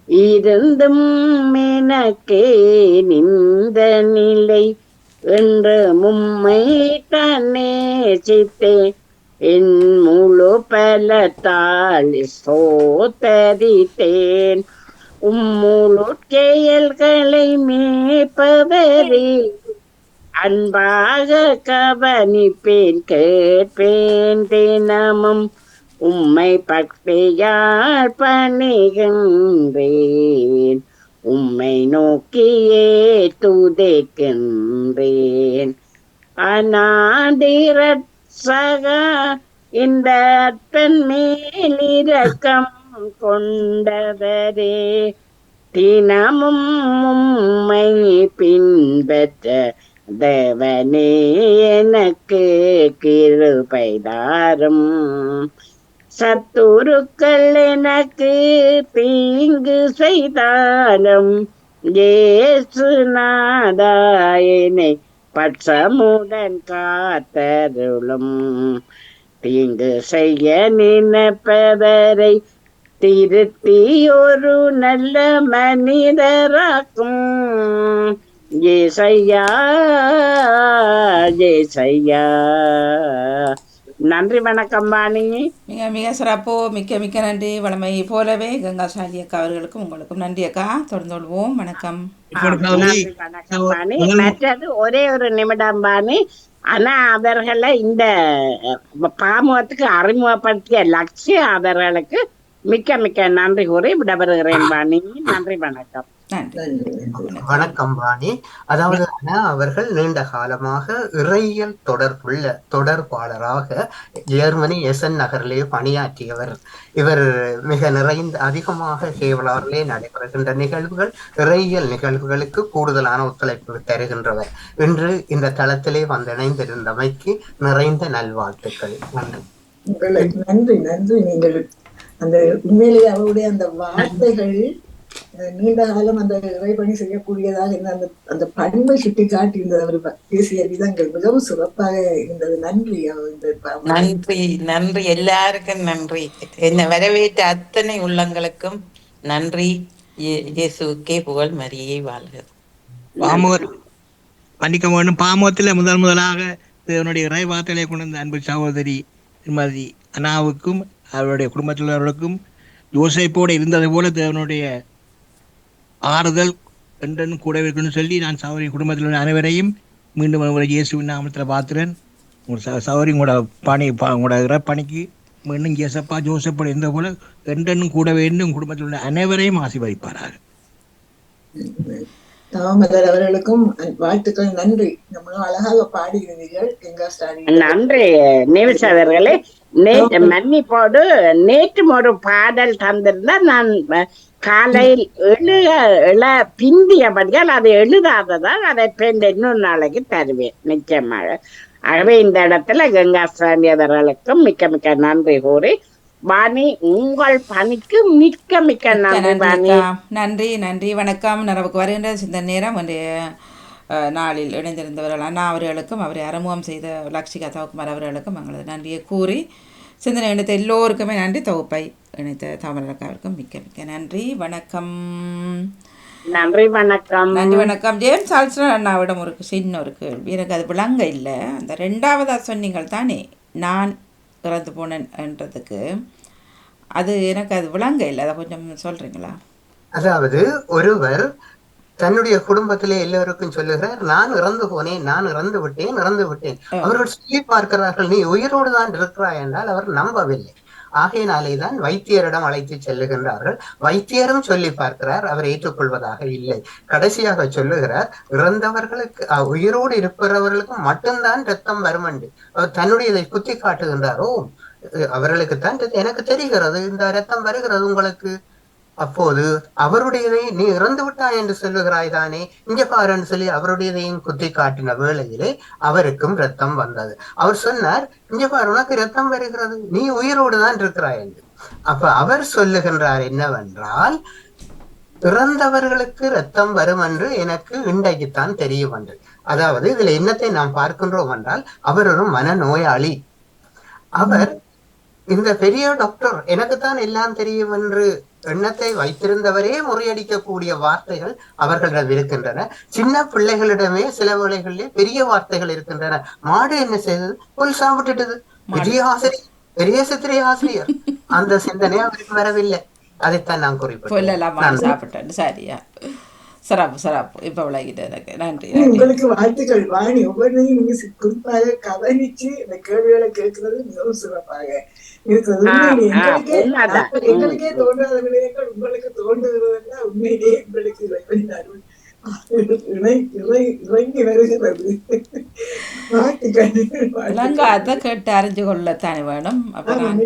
இருந்தும் எனக்கே இந்த நிலை. என்று மும்மை தன்னே சித்தேன், என் முழு பலத்தால் சோதரித்தேன். உம்முழு செயல்களை மேய்ப்பவரே, அன்பாக கவனிப்பேன் கேட்பேன் தினமும் உம்மை பக்தியால் பணிகின்றேன் உம்மை நோக்கியே துதிக்கின்றேன் அநாதிரட் சகா இந்த அற்பன் மேலிரக்கம் கொண்டவரே தினமும் உம்மை பின்பற்ற தேவனே எனக்கு கிருபை தாரும் சத்துருக்கள் எனக்கு தீங்கு செய்தாலும் இயேசுநாதா என்னை பட்சமுடன் காத்தருளும் தீங்கு செய்ய நினைப்பவரை திருத்தி ஒரு நல்ல மனிதராக்கும் ஏசையா ஏசையா. நன்றி வணக்கம் வாணி. மிக மிக சிறப்போ மிக்க மிக்க நன்றி. வளமை போலவே கங்காசாலி அக்கா அவர்களுக்கும் உங்களுக்கும் நன்றி அக்கா. தொடர்ந்து கொள்வோம். வணக்கம். நன்றி வணக்கம் வாணி. மற்றது ஒரே ஒரு நிமிடம் வாணி. ஆனா அவர்களை இந்த பாமுகத்துக்கு அறிமுகப்படுத்திய லட்சிய அவர்களுக்கு மிக்க மிக்க நன்றி கூறி விடப்படுகிறேன் வாணி. நன்றி வணக்கம். வணக்கம் வாணி. அதாவது அவர்கள் நீண்ட காலமாக இறையியல் தொடர்பாளராக ஜெர்மனி எசன் நகரிலே பணியாற்றியவர். இவர் மிக நிறைந்த அதிகமாக கேவலாரிலே நடைபெறுகின்ற நிகழ்வுகள் இறையியல் நிகழ்வுகளுக்கு கூடுதலான ஒத்துழைப்பு தருகின்றவர். இன்று இந்த தளத்திலே வந்திணைந்திருந்தமைக்கு நிறைந்த நல்வாழ்த்துக்கள். நன்றி நன்றி நன்றி. நீங்கள் அந்த உண்மையிலேயே அவருடைய அந்த வார்த்தைகள் நீண்ட காலம் அந்த இறைபணி செய்யக்கூடியதாக இருந்த அந்த பண்பை சுட்டி காட்டியிருந்தது. அவர் பேசிய விதங்கள் மிகவும் சிறப்பாக இருந்தது. நன்றி. நன்றி நன்றி, எல்லாருக்கும் நன்றி. என்னை வரவேற்ற அத்தனை உள்ளங்களுக்கும் நன்றி. இயேசுக்கே புகழ், மரியே வாழ்க. மன்னிக்க வேண்டும். பாமோத்தில் முதலாக தேவனுடைய இறை வார்த்தைகளை கொண்டு வந்த அன்பு சகோதரி திருமதி அனாவுக்கும் அவருடைய குடும்பத்தினர்களுக்கும் யோசைப்போடு இருந்தது போல தேவனுடைய ஆறுதல் என்றும் கூட இருக்குன்னு சொல்லி நான் சகோதரி குடும்பத்தில் உள்ள அனைவரையும் மீண்டும் இயேசுவின் நாமத்தில் பார்த்துறேன். உங்கள் சகோதரி உங்களோட இறப்பணிக்கு மீண்டும் இயேசப்பா ஜோசப்போடு இருந்த போல என்றும் கூட வேண்டும் குடும்பத்தில் உள்ள அனைவரையும் ஆசீர்வதிப்பார்கள். தாமதர் அவர்களுக்கும் வாழ்த்துக்கள். நன்றி. நம்ம அழகாக பாடுகிறீர்கள். நன்றி நிமிஷ் அவர்களே. மன்னிப்போடு நேற்று ஒரு பாடல் தந்திருந்தா நான் காலையில் பிந்தியபடியால் அதை எழுதாததால் அதை இன்னொரு நாளைக்கு தருவேன் நிச்சயமாக. ஆகவே இந்த இடத்துல கங்காசாமி அவர்களுக்கும் மிக்க மிக்க நன்றி கூறி வாணி உங்கள் பணிக்கு மிக்க மிக்க நன்றி வாணி. நன்றி நன்றி. வணக்கம். நிறைவுக்கு வருகின்ற இந்த நேரம் நாளில் இணைந்திருந்தவர்கள் அண்ணா அவர்களுக்கும் அவரை அறிமுகம் செய்த லக்ஷிகா தவக்குமார் அவர்களுக்கும் எங்களது நன்றியை கூறி சிந்தனை இணைத்த எல்லோருக்குமே நன்றி. தொகுப்பை இணைத்த தாமரக்காவிற்கும் மிக்க மிக்க நன்றி. வணக்கம். நன்றி வணக்கம். நன்றி வணக்கம். ஜேம்ஸ் ஆல்ஸ்டன் அண்ணாவிடம் ஒரு சின்ன ஒரு கேள்வி. எனக்கு அது விளங்க இல்லை. அந்த ரெண்டாவதா சொன்னீங்கள் தானே நான் இறந்து போனேன் என்றதுக்கு, அது எனக்கு அது விளங்க இல்லை. அதை கொஞ்சம் சொல்றீங்களா? அதாவது ஒருவர் தன்னுடைய குடும்பத்திலே எல்லோருக்கும் சொல்லுகிறார், நான் இறந்து போனேன், நான் இறந்து விட்டேன். அவர்கள் சொல்லி பார்க்கிறார்கள், நீ உயிரோடு தான் இருக்கிறாய் என்றால் அவர் நம்பவில்லை. ஆகையினாலேதான் வைத்தியரிடம் அழைத்து செல்லுகின்றார்கள். வைத்தியரும் சொல்லி பார்க்கிறார், அவர் ஏற்றுக்கொள்வதாக இல்லை. கடைசியாக சொல்லுகிறார், இறந்தவர்களுக்கு உயிரோடு இருப்பவர்களுக்கு மட்டும்தான் ரத்தம் வரும் என்று அவர் தன்னுடைய குத்தி காட்டுகின்றாரோ, அவர்களுக்கு தான் எனக்கு தெரிகிறது இந்த ரத்தம் வருகிறது உங்களுக்கு. அப்போது அவருடையதை நீ இறந்து விட்டாய் என்று சொல்லுகிறாய் தானே, இங்க பாருன்னு சொல்லி அவருடையதையும் குத்தி காட்டின வேளையிலே அவருக்கும் ரத்தம் வந்தது. அவர் சொன்னார், இங்க பாரு உனக்கு ரத்தம் வருகிறது, நீ உயிரோடு தான் இருக்கிறாய் என்று. அப்ப அவர் சொல்லுகின்றார் என்னவென்றால், இறந்தவர்களுக்கு ரத்தம் வரும் என்று எனக்கு இன்றைக்குத்தான் தெரியும் என்று. அதாவது இதுல என்னத்தை நாம் பார்க்கின்றோம் என்றால், அவர் ஒரு மனநோயாளி. அவர் இந்த பெரிய டாக்டர் எனக்குத்தான் எல்லாம் தெரியும் என்று எண்ணத்தை வைத்திருந்தவரே முறியடிக்கக்கூடிய வார்த்தைகள் அவர்களிடம் இருக்கின்றன. சின்ன பிள்ளைகளிடமே சில வேளைகளிலே பெரிய வார்த்தைகள் இருக்கின்றன. மாடு என்ன செய்தது? புல் சாப்பிட்டுட்டது. பெரிய ஆசிரியர், பெரிய சித்திரை ஆசிரியர். அந்த சிந்தனை அவருக்கு வரவில்லை. அதைத்தான் நான் குறிப்பிட்டேன். சரியா சிறப்பு சிறப்பு இப்போ விளக்கிட்டு எனக்கு நன்றி நன்றி. உங்களுக்கு வாழ்த்துக்கள் வாணி. ஒவ்வொன்றையும் நீங்க குறிப்பாக கவனிச்சு இந்த கேள்விகளை கேட்கறது மிகவும் சிறப்பாக இருக்கிறது. உண்மையிலே எங்களுக்கே உண்மைதான். எங்களுக்கே தோன்றாத விடயங்கள் உங்களுக்கு தோன்றுகிறதுன்னா உண்மையிலேயே எங்களுக்கு இறைவனின் அருள் இறங்கி வருகிறது. இளங்காத கேட்டு அறிஞ்சு கொள்ளத்தானே வேணும். அப்ப நான்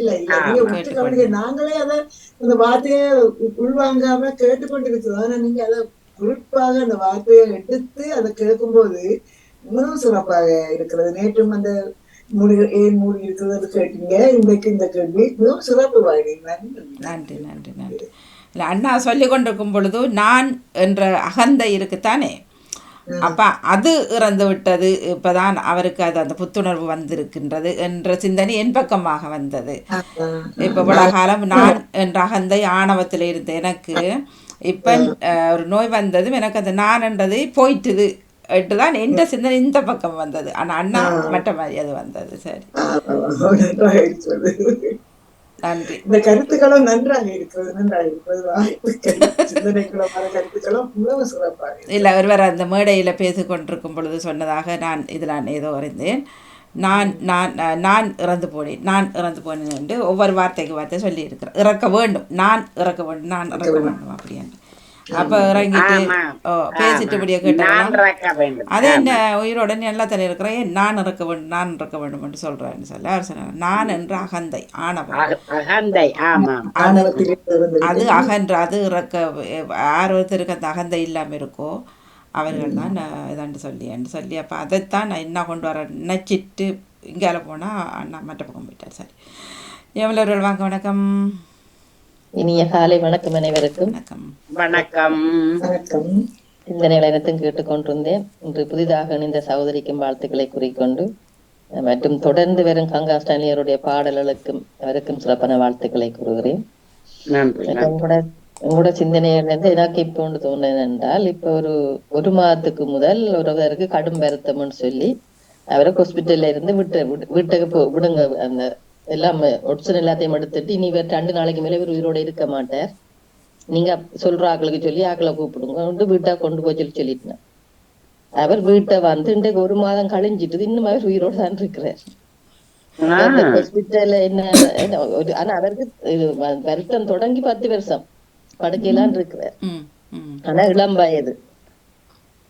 நாங்களே அதை அந்த வார்த்தையை உள்வாங்காம கேட்டுக்கொண்டிருக்கிறோம். ஆனா நீங்க அதை குறிப்பாக அந்த வார்த்தையை எடுத்து அதை கேட்கும்போது மிகவும் சிறப்பாக இருக்கிறது. நேற்றும் அந்த ஏன் மூடி இருக்கிறது கேட்டீங்க, இன்றைக்கு இந்த கேள்வி மிகவும் சிறப்பு வாழி. நன்றி நன்றி நன்றி. இல்லை அண்ணா சொல்லி கொண்டிருக்கும் பொழுது நான் என்ற அகந்தை இருக்குத்தானே, அப்ப அது இறந்து விட்டது, இப்பதான் அவருக்கு அது அந்த புத்துணர்வு வந்திருக்கின்றது என்ற சிந்தனை என் பக்கமாக வந்தது. இப்ப இவ்வளவு காலம் நான் என்ற அகந்தை ஆணவத்தில் இருந்த எனக்கு இப்ப ஒரு நோய் வந்ததும் எனக்கு அந்த நான் என்றது போயிட்டுது தான் என்ற சிந்தனை இந்த பக்கம் வந்தது. ஆனா அண்ணா மற்ற மாதிரி அது வந்தது. சரி நன்றி. இந்த கருத்துக்களும் நன்றாக இருக்கிறது, நன்றாக இருக்கிறது. கருத்துக்களும் சிறப்பாக இல்லை ஒருவர் அந்த மேடையில் பேசிக்கொண்டிருக்கும் பொழுது சொன்னதாக நான் இதில் ஏதோ அறிந்தேன். நான் நான் நான் இறந்து போனேன், நான் இறந்து போனேன் என்று ஒவ்வொரு வார்த்தைக்கு வார்த்தை சொல்லி இருக்கிறேன். இறக்க வேண்டும், நான் இறக்க வேண்டும், நான் இறக்க வேண்டும் அப்படி என்று. அப்ப இறங்கிட்டு பேசிட்டு இப்படியே கேட்டாங்க, அதே என்ன உயிரோட நல்லா தானே இருக்கிறேன், நான் இறக்க வேண்டும், நான் இறக்க வேண்டும் என்று சொல்றேன்னு சொல்ல அவர் சொன்னார். நான் என்ற அகந்தை ஆணவம், அது அகன்ற அது இறக்க யார் ஒருத்தருக்கு அந்த அகந்தை இல்லாமல் இருக்கோ அவர்கள் தான் இதாண்டு சொல்லி அப்போ அதைத்தான் நான் என்ன கொண்டு வர நினச்சிட்டு இங்கால போனால் அண்ணா மற்ற பக்கம் போயிட்டார். சரி எவ்வளோ வாங்க. வணக்கம், இனிய காலை வணக்கம் அனைவருக்கும். வணக்கம் வணக்கம். இந்த நிலையத்தையும் கேட்டுக்கொண்டிருந்தேன். இன்று புதிதாக இணைந்த சகோதரிக்கும் வாழ்த்துக்களை கூறிக்கொண்டு மற்றும் தொடர்ந்து வரும் கங்காஸ்டானியருடைய பாடல்களுக்கும் அவருக்கும் சிறப்பான வாழ்த்துக்களை கூறுகிறேன். உங்களோட சிந்தனையிலிருந்து எனக்கு இப்ப ஒன்று தோணுது என்றால், இப்ப ஒரு மாதத்துக்கு முதல் ஒருவருக்கு கடும் வருத்தம்னு சொல்லி அவரை ஹாஸ்பிட்டல்ல இருந்து வீட்டுக்கு விடுங்க, அந்த எல்லாம் ஒட்சன் எல்லாத்தையும் எடுத்துட்டு இனி இவர் 2 நாளைக்கு மேல இவர் உயிரோட இருக்க மாட்டார், நீங்க சொல்ற ஆக்களுக்கு சொல்லி ஆக்களை கூப்பிடுங்க வீட்டா கொண்டு போய் சொல்லிட்டேன். அவர் வீட்டை வந்து இன்றைக்கு 1 மாதம் கழிஞ்சிட்டு இன்னும் அவர் உயிரோட தான் இருக்கிறார். ஹாஸ்பிட்டல்ல என்ன ஆனா அவருக்கு வருத்தம் தொடங்கி 10 வருஷம் படுக்கையிலான் இருக்கிறார். ஆனா இளம் வயது,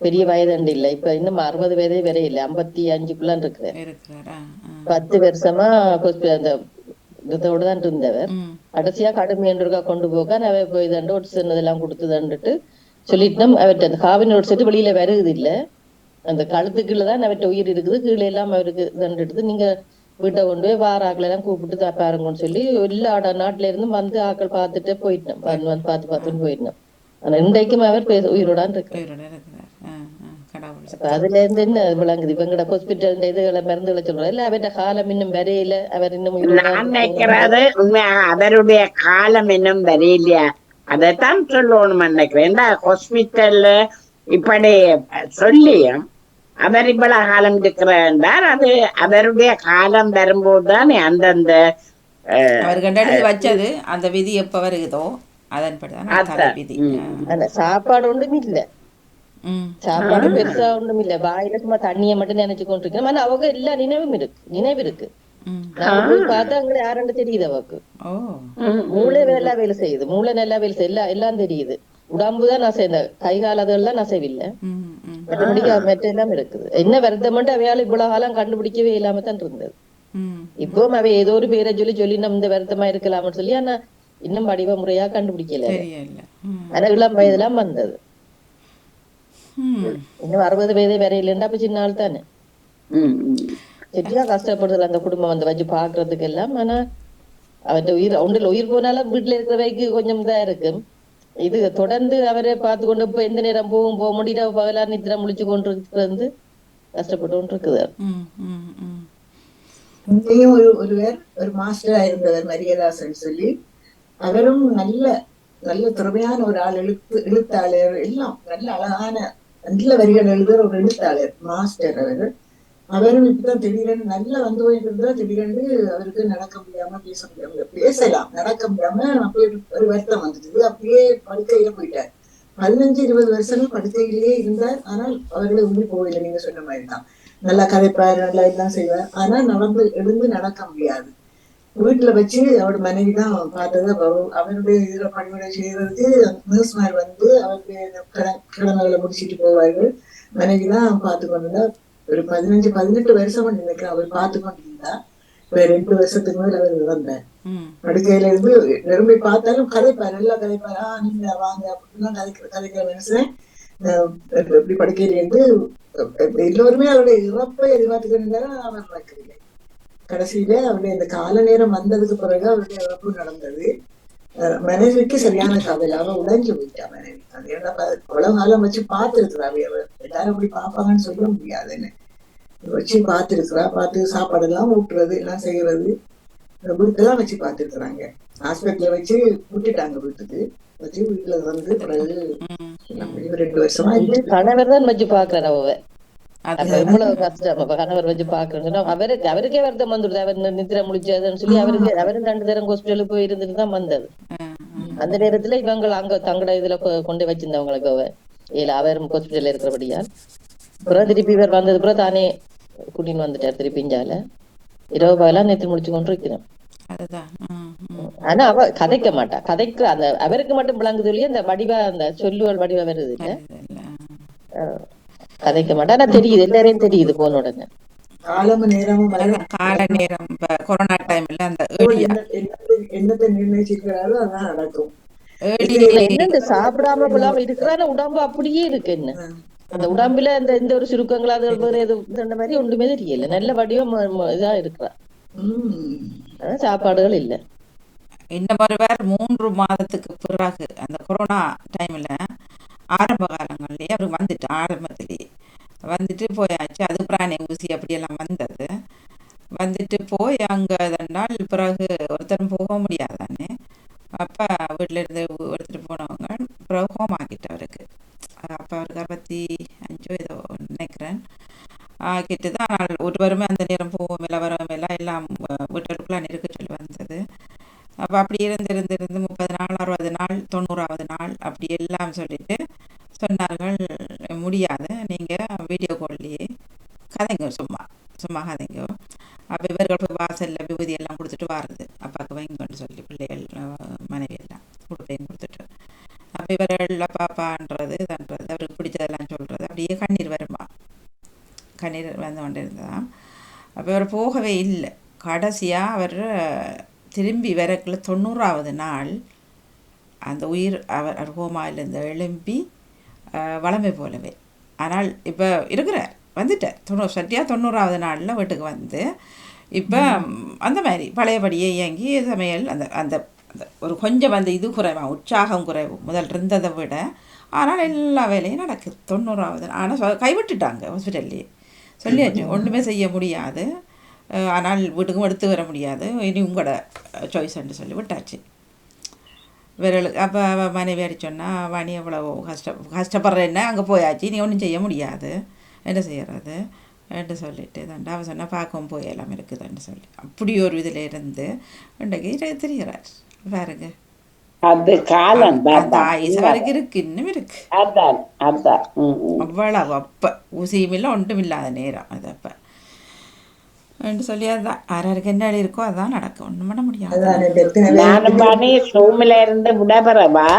பெரிய வயது இல்லை. இப்ப இன்னும் 60 வயதே வரை இல்லை, 55க்குள்ளான் இருக்கிறார். 10 வருஷமா அந்த இதோட தான் இருந்தவர். கடைசியா கடுமையா கொண்டு போக அவ போய் தண்டு ஒட்ஸெல்லாம் கொடுத்து தண்டுட்டு சொல்லிட்டோம். அவர்கிட்ட அந்த காவின் ஒட்ஸெட்டு வெளியில வருது இல்ல, அந்த கழுத்துக்குள்ளதான் அவர்கிட்ட உயிர் இருக்குது, கீழே எல்லாம் அவருக்கு தண்டுட்டு நீங்க வீட்டை கொண்டு போய் வார ஆக்களை எல்லாம் கூப்பிட்டு பாருங்கன்னு சொல்லி எல்லா நாட்டுல இருந்து வந்து ஆக்கள் பார்த்துட்டு போயிட்டோம், பார்த்துன்னு போயிட்டோம். ஆனா இன்றைக்கும் அவர் உயிரோடான் இருக்கு. அதுல இருந்து என்ன விளங்குது, இவங்கட ஹாஸ்பிட்டல் இதுகளை மருந்துகளை சொல்றோம் இல்ல, அவருடைய காலம் இன்னும் வரையில, அவர் இன்னும் நினைக்கிறது உண்மையாக அவருடைய காலம் இன்னும் வரையிலையா, அதைத்தான் சொல்லணும் நினைக்கிறேன். ஹாஸ்பிட்டல்ல இப்படி சொல்லியும் அவர் இவ்வளவு காலம் இருக்கிறார், அது அவருடைய காலம் வரும்போதுதான் அந்தந்த அவர் கண்டெடுத்து வச்சது அந்த விதி எப்ப வருதோ அதன்படிதான் விதி. சாப்பாடு ஒன்றும் இல்ல, சாப்பாடு பெருசா ஒண்ணும் இல்ல, வாயில சும்மா தண்ணிய மட்டும் நினைச்சு கொண்டிருக்கேன். ஆனா அவங்க எல்லா நினைவு இருக்கு. நான் போய் பார்த்தா அங்கே யாருன்னு தெரியுது, அவக்கு மூளை நல்லா வேலை செய்யுது, மூளை நல்லா வேலை செய்ய எல்லாம் தெரியுது. உடம்புதான் நசைந்த கை கால அதெல்லாம் நசைவில்லை, மற்றபடி மற்ற எல்லாம் இருக்குது. என்ன வருத்தம் அவையால இவ்வளவு காலம் கண்டுபிடிக்கவே இல்லாம தான் இருந்தது. இப்பவும் அவை ஏதோ ஒரு பேரை சொல்லி நம்ம இந்த வருத்தமா இருக்கலாம்னு சொல்லி, ஆனா இன்னும் வடிவ முறையா கண்டுபிடிக்கல. ஆனா இளம் வயதுலாம் வந்தது, இன்னும் 60 வயதே வேற இல்லைன்னா அப்ப சின்ன ஆள் தானே. சரியா கஷ்டப்படுதல் அந்த குடும்பம் வந்து வச்சு பாக்குறதுக்கு எல்லாம். ஆனா அவன் உயிர் போனாலும் வீட்டுல இருக்கிற வைக்கு கொஞ்சம் இதா இருக்கும். இது தொடர்ந்து அவரை பார்த்து கொண்டு இப்ப எந்த நேரம் போக முடியல, பகலா நித்திர முழிச்சு கொண்டு இருக்கிறது கஷ்டப்பட்டு கொண்டு இருக்குது. ஒரு மாஸ்டரா இருந்தவர் மரியதாசன் சொல்லி, அவரும் நல்ல திறமையான ஒரு ஆள், எழுத்தாளர், எல்லாம் நல்ல அழகான நல்ல வரிகள் எழுதுற ஒரு எழுத்தாளர் மாஸ்டர். அவரும் இப்பதான் திடீரென்று நல்லா வந்து போயிட்டு இருந்தா திடீரென்று அவருக்கு நடக்க முடியாம பேசலாம் நடக்க முடியாம அப்படியே ஒரு வருத்தம் வந்துட்டு அப்படியே படுக்கையில போயிட்டார். 15-20 வருஷங்கள் படுக்கையிலேயே இருந்தார். ஆனால் அவர்களை உண்மை போகவில்லை. நீங்க சொன்ன மாதிரி தான் நல்லா கதைப்பார், நல்லா எல்லாம் செய்வார். ஆனா நடந்து எழுந்து நடக்க முடியாது. வீட்டுல வச்சு அவரோட மனைவி தான் பார்த்தது. அவருடைய இதுல பணிவிடை செய்யறதுக்கு நர்ஸ்மார் வந்து அவருடைய கடமைகளை முடிச்சுட்டு போவார்கள். மனைவி தான் பார்த்து கொண்டிருந்தா. ஒரு 15-18 வருஷம் நினைக்கிறேன் அவர் பார்த்து கொண்டிருந்தா. 2 வருஷத்துக்கு மேல அவர் இறந்தார். படுக்கையில இருந்து விரும்பி பார்த்தாலும் கதைப்பார், நல்லா கதைப்பார். நீங்க வாங்க அப்படிலாம் கதைக்கிற மனுஷன் இப்படி படுக்கையில இருந்து எல்லோருமே அவருடைய இறப்பை எதிர்பார்த்துக்கிட்டு இருந்தாலும் அவர் நடக்கவில்லை. கடைசியில அவருடைய இந்த கால நேரம் வந்ததுக்கு பிறகு அவருடைய இறப்பு நடந்தது. மனைவிக்கு சரியான காதல், அவ உடைஞ்சு போயிட்டா மனைவி. அது என்ன அவ்வளவு காலம் வச்சு பார்த்திருக்கிறாவே. அவர் எல்லாரும் அப்படி பார்ப்பாங்கன்னு சொல்ல முடியாதுன்னு வச்சு பார்த்திருக்கிறா. பார்த்து சாப்பாடு எல்லாம் ஊட்டுறது எல்லாம் செய்யறது வீட்டுதான் வச்சு பார்த்திருக்கிறாங்க. ஹாஸ்பிட்டல்ல வச்சு விட்டுட்டாங்க. வீட்டுக்கு வச்சு வீட்டுல வந்து பிறகு 2 வருஷமா கணவர் தான் வச்சு பாக்குறவ. எவ்வளவு கஷ்டம். கணவர் வச்சு பாக்குறேன். அவருக்கே வருத்தம் வந்துடுது. அவர் நித்திர முடிச்சதுன்னு சொல்லி அவரும் 2 தரம் ஹாஸ்பிட்டலுக்கு போய் இருந்துட்டு தான் வந்தது. அந்த நேரத்துல இவங்க அங்க தங்கட இதுல கொண்டு வச்சிருந்தவங்களுக்கு அவர் ஹாஸ்பிட்டல்ல இருக்கிறபடியா அப்புறம் திருப்பி இவர் வந்தது அப்புறம் தானே கூட்டின்னு வந்துட்டார். திருப்பி இஞ்சால இரவு பகலாம் நேற்று முடிச்சு கொண்டு இருக்கிறேன். ஆனா அவ கதைக்க மாட்டா. கதைக்கு அந்த அவருக்கு மட்டும் விளங்குது இல்லையா, அந்த வடிவா அந்த சொல்லுவல் வடிவா வருது இல்ல, கதைக்க மாட்டா. ஆனா தெரியுது, எல்லாரையும் தெரியுது போன உடனே. கால நேரம் கொரோனா டைம்ல அந்த என்னத்தை நிர்ணயிச்சிருக்கிறாரோ அதான் நடக்கும். என்ன சாப்பிடாம கொள்ளாம இருக்கிறான உடம்பு அப்படியே இருக்கு. என்ன அந்த உடம்புல அந்த எந்த ஒரு சுருக்கங்கள் அது இந்த மாதிரி ஒன்றுமே தெரியல. நல்ல வடிவம் இதா இருக்கிறா. சாப்பாடுகள் இல்ல. இன்னும் ஒருவர் 3 மாதத்துக்கு பிறகு அந்த கொரோனா டைம்ல ஆரம்ப காலங்கள்லயே அவர் வந்துட்டு ஆரம்பத்திலேயே வந்துட்டு போயாச்சு. அது பிராணி ஊசி அப்படியெல்லாம் வந்தது. வந்துட்டு போய் அங்கே நாள் பிறகு ஒருத்தரும் போக முடியாதானே. அப்போ வீட்டில் இருந்து எடுத்துகிட்டு போனவங்க பிறகு ஹோம் ஆக்கிட்டு அவருக்கு. அப்போ அவருக்கு 65 ஏதோ நினைக்கிறேன் ஆக்கிட்டு தான். ஆனால் ஒருவருமே அந்த நேரம் போகவும் இல்லை வரவும் இல்லை, எல்லாம் வீட்டுக்குள்ளான் இருக்க சொல்லி வந்தது. அப்போ அப்படி இருந்து 30 நாள் 60 நாள் 90வது நாள் அப்படி எல்லாம் சொல்லிட்டு சொன்னார்கள், முடியாது, நீங்கள் வீடியோ கால்லையே கதைங்க, சும்மா கதைங்க. அப்போ இவர்கள் போய் வாசலில் விபூதி எல்லாம் கொடுத்துட்டு வாருது. அப்பாவுக்கு வைங்கன்னு சொல்லி பிள்ளைகள் மனைவி எல்லாம் கொடுப்பையும் கொடுத்துட்டு அப்போ இவர்கள் பாப்பான்றது இதுன்றது அவருக்கு பிடிச்சதெல்லாம் சொல்கிறது. அப்படியே கண்ணீர் வருமா, கண்ணீர் வந்து கொண்டு இருந்ததான். அப்போ அவர் போகவே இல்லை. கடைசியாக அவர் திரும்பி வரக்குள்ள 90வது நாள் அந்த உயிர் அவர் ஹோமாவிலிருந்து எழும்பி வளமை போலவே. ஆனால் இப்போ இருக்கிறார், வந்துட்டார். 90வது நாளில் வீட்டுக்கு வந்து இப்போ அந்த மாதிரி பழையபடியே இயங்கி சமையல் அந்த அந்த ஒரு கொஞ்சம் அந்த இது குறைவாக உற்சாகம் குறைவு முதல் இருந்ததை விட. ஆனால் எல்லா வேலையும் நடக்குது 90வது. ஆனால் கைவிட்டுட்டாங்க ஹாஸ்பிட்டல்லையே, சொல்லியாச்சு ஒன்றுமே செய்ய முடியாது, ஆனால் வீட்டுக்கும் எடுத்து வர முடியாது, இனி உங்களோட சாய்ஸ்ன்னு சொல்லி விட்டாச்சு விரலுக்கு. அப்போ மனைவி அடிச்சோன்னா வாணி எவ்வளோ கஷ்டப்படுறேன்னா அங்கே போயாச்சு, நீ ஒன்றும் செய்ய முடியாது, என்ன செய்யறது என்று சொல்லிட்டு தண்டா அவன் சொன்னால் பார்க்கவும் போய் எல்லாம் இருக்குதுன்னு சொல்லி அப்படி ஒரு இதில் இருந்து இன்றைக்கு தெரிகிறார் பாருங்க. அது காலம் அவருக்கு இருக்கு, இன்னும் இருக்கு அவ்வளவு. அப்போ ஊசியும் இல்லை ஒன்றும் இல்லாத நேரம் அது. அப்போ என்று சொல்லி அதுதான் யாருக்கு என்ன இருக்கோ அதான் நடக்கும், ஒன்றும் பண்ண முடியாது. சூமில் இருந்து விடபரவா,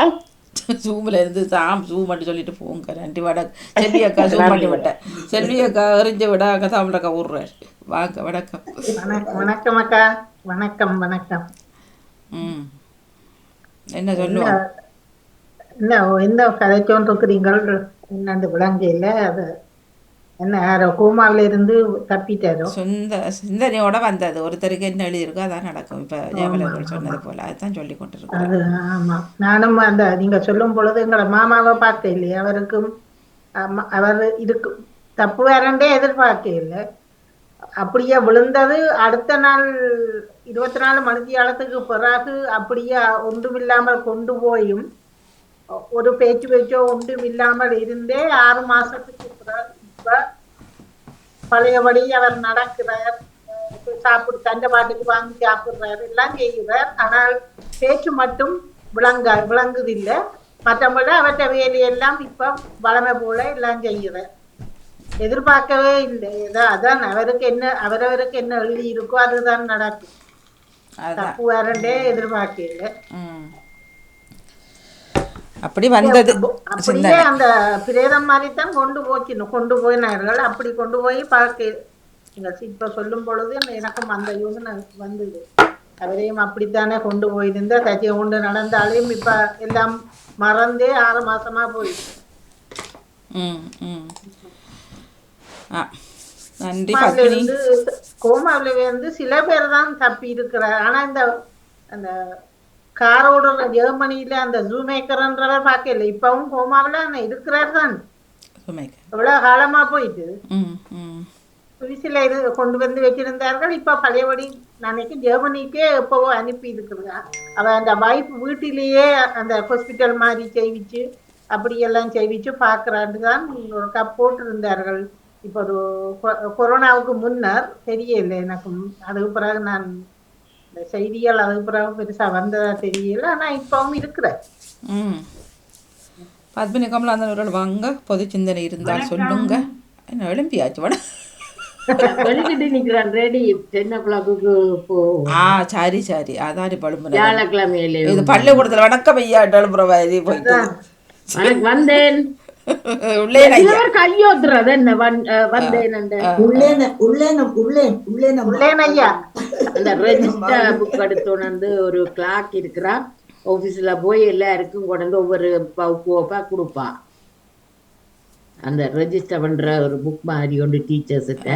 ஜூமில் இருந்து ஜூம் மட்டும் சொல்லிட்டு போங்க. நன்றி வணக்கம். செல்வி அக்கா ஜூம் பண்ணி விட்டேன். செல்வி அக்கா எறிஞ்ச விட அக்கா தமிழக்கா விடுறாரு. வாங்க வணக்கம். வணக்கம் அக்கா. வணக்கம் வணக்கம். என்ன சொல்லுவோம், எந்த கதைச்சோன்னு இருக்கிறீங்கள் என்னண்டு விளங்கையில். அது என்ன கோமாவில இருந்து தப்பிட்டாரோ சொந்த சிந்தனையோட வந்தது. ஒருத்தருக்கு என்ன எழுதியிருக்கோ அதான் நடக்கும். இப்போ ஜெயமலர்கள் சொன்னது போல அதுதான் சொல்லி கொண்டிருக்கோம். அது ஆமா, நானும் அந்த நீங்க சொல்லும் பொழுது எங்களை மாமாவை பார்த்தேன் இல்லையா, அவருக்கும் அவர் இதுக்கு தப்பு வேறண்டே எதிர்பார்க்க இல்லை. அப்படியே விழுந்தது அடுத்த நாள் 24 மணித்தியாலத்துக்கு பிறகு அப்படியே ஒன்றுமில்லாமல் கொண்டு போயும் ஒரு பேச்சு பேச்சோ ஒன்றும் இல்லாமல் இருந்தே 6 மாசத்துக்கு பிறகு இப்ப பழையபடி அவர் நடக்கிறார், சாப்பிடு தண்டை பாட்டுக்கு வாங்கி சாப்பிடுறாரு, எல்லாம் செய்கிறார். ஆனால் பேச்சு மட்டும் விளங்குதில்லை. மற்றபடி அவற்றை வேலையெல்லாம் இப்ப வளமை போல எல்லாம் செய்யுற. எதிர்பார்க்கவே இல்லை. அதான் அவரவருக்கு என்ன எழுதி இருக்கோ அதுதான் நடக்கும். தப்பு வரண்டே எதிர்பார்க்கல. அப்படி வந்தது. அப்படியே அந்த பிரேதம் மாதிரி தான் கொண்டு போயினார்கள். அப்படி கொண்டு போய் பார்க்க இப்ப சொல்லும் பொழுது எனக்கும் அந்த யோசனை வந்தது. அவரையும் அப்படித்தானே கொண்டு போயிருந்த கட்சியை கொண்டு நடந்தாலையும் இப்ப எல்லாம் மறந்தே 6 மாசமா போயிடுச்சு. கோமாவில இருந்து சில பேர் தான் தப்பி இருக்கிறார். ஆனா அந்த காரோட ஜெர்மனியில அந்த ஜூமேக்கர்ன்றவர் பார்க்கல. இப்பவும் கோமாவில இருக்கிறார் தான். எவ்வளவு காலமா போயிட்டு சுவிசில இது கொண்டு வந்து வச்சிருந்தார்கள். இப்ப பழையபடி நினைக்க ஜெர்மனிக்கே எப்பவோ அனுப்பி இருக்கிறார். அவ அந்த வைஃப் வீட்டிலேயே அந்த ஹாஸ்பிட்டல் மாதிரி செய்விச்சு அப்படியெல்லாம் செய்விச்சு பாக்குறான்னு தான் ஒரு போட்டு இருந்தார்கள். இப்போ ஒரு கொரோனாவுக்கு முன்னர் தெரியல எனக்கு. அதுக்கு பிறகு நான் இந்த செய்திகள் அதுக்கு பிறகு பெருசா வந்ததா தெரியல. ஆனா இப்பவும் இருக்கிற பத்மினி கமலாந்தன் வாங்க பொது சிந்தனை இருந்தால் சொல்லுங்க. என்ன எழும்பியாச்சு வட வெளிக்கிட்டு நிக்கிறான் ரெடி 10 o'clock சரி சரி அதான் பழும்பு வியாழக்கிழமையில இது பள்ளிக்கூடத்துல வணக்கம் ஐயா எழுப்புறவாதி போயிட்டு வந்தேன் கையோத்துறது என்ன வந்தேன் அந்த ரெஜிஸ்டர் புக் எடுத்து ஒரு கிளாக் இருக்கிறான் ஆபீஸ்ல போய் எல்லாருக்கும் கொண்டு ஒவ்வொரு கோப்பா கொடுப்பான். அந்த ரெஜிஸ்டர் பண்ற ஒரு புக் மாதிரி ஒன்று டீச்சர்ஸ்கிட்ட.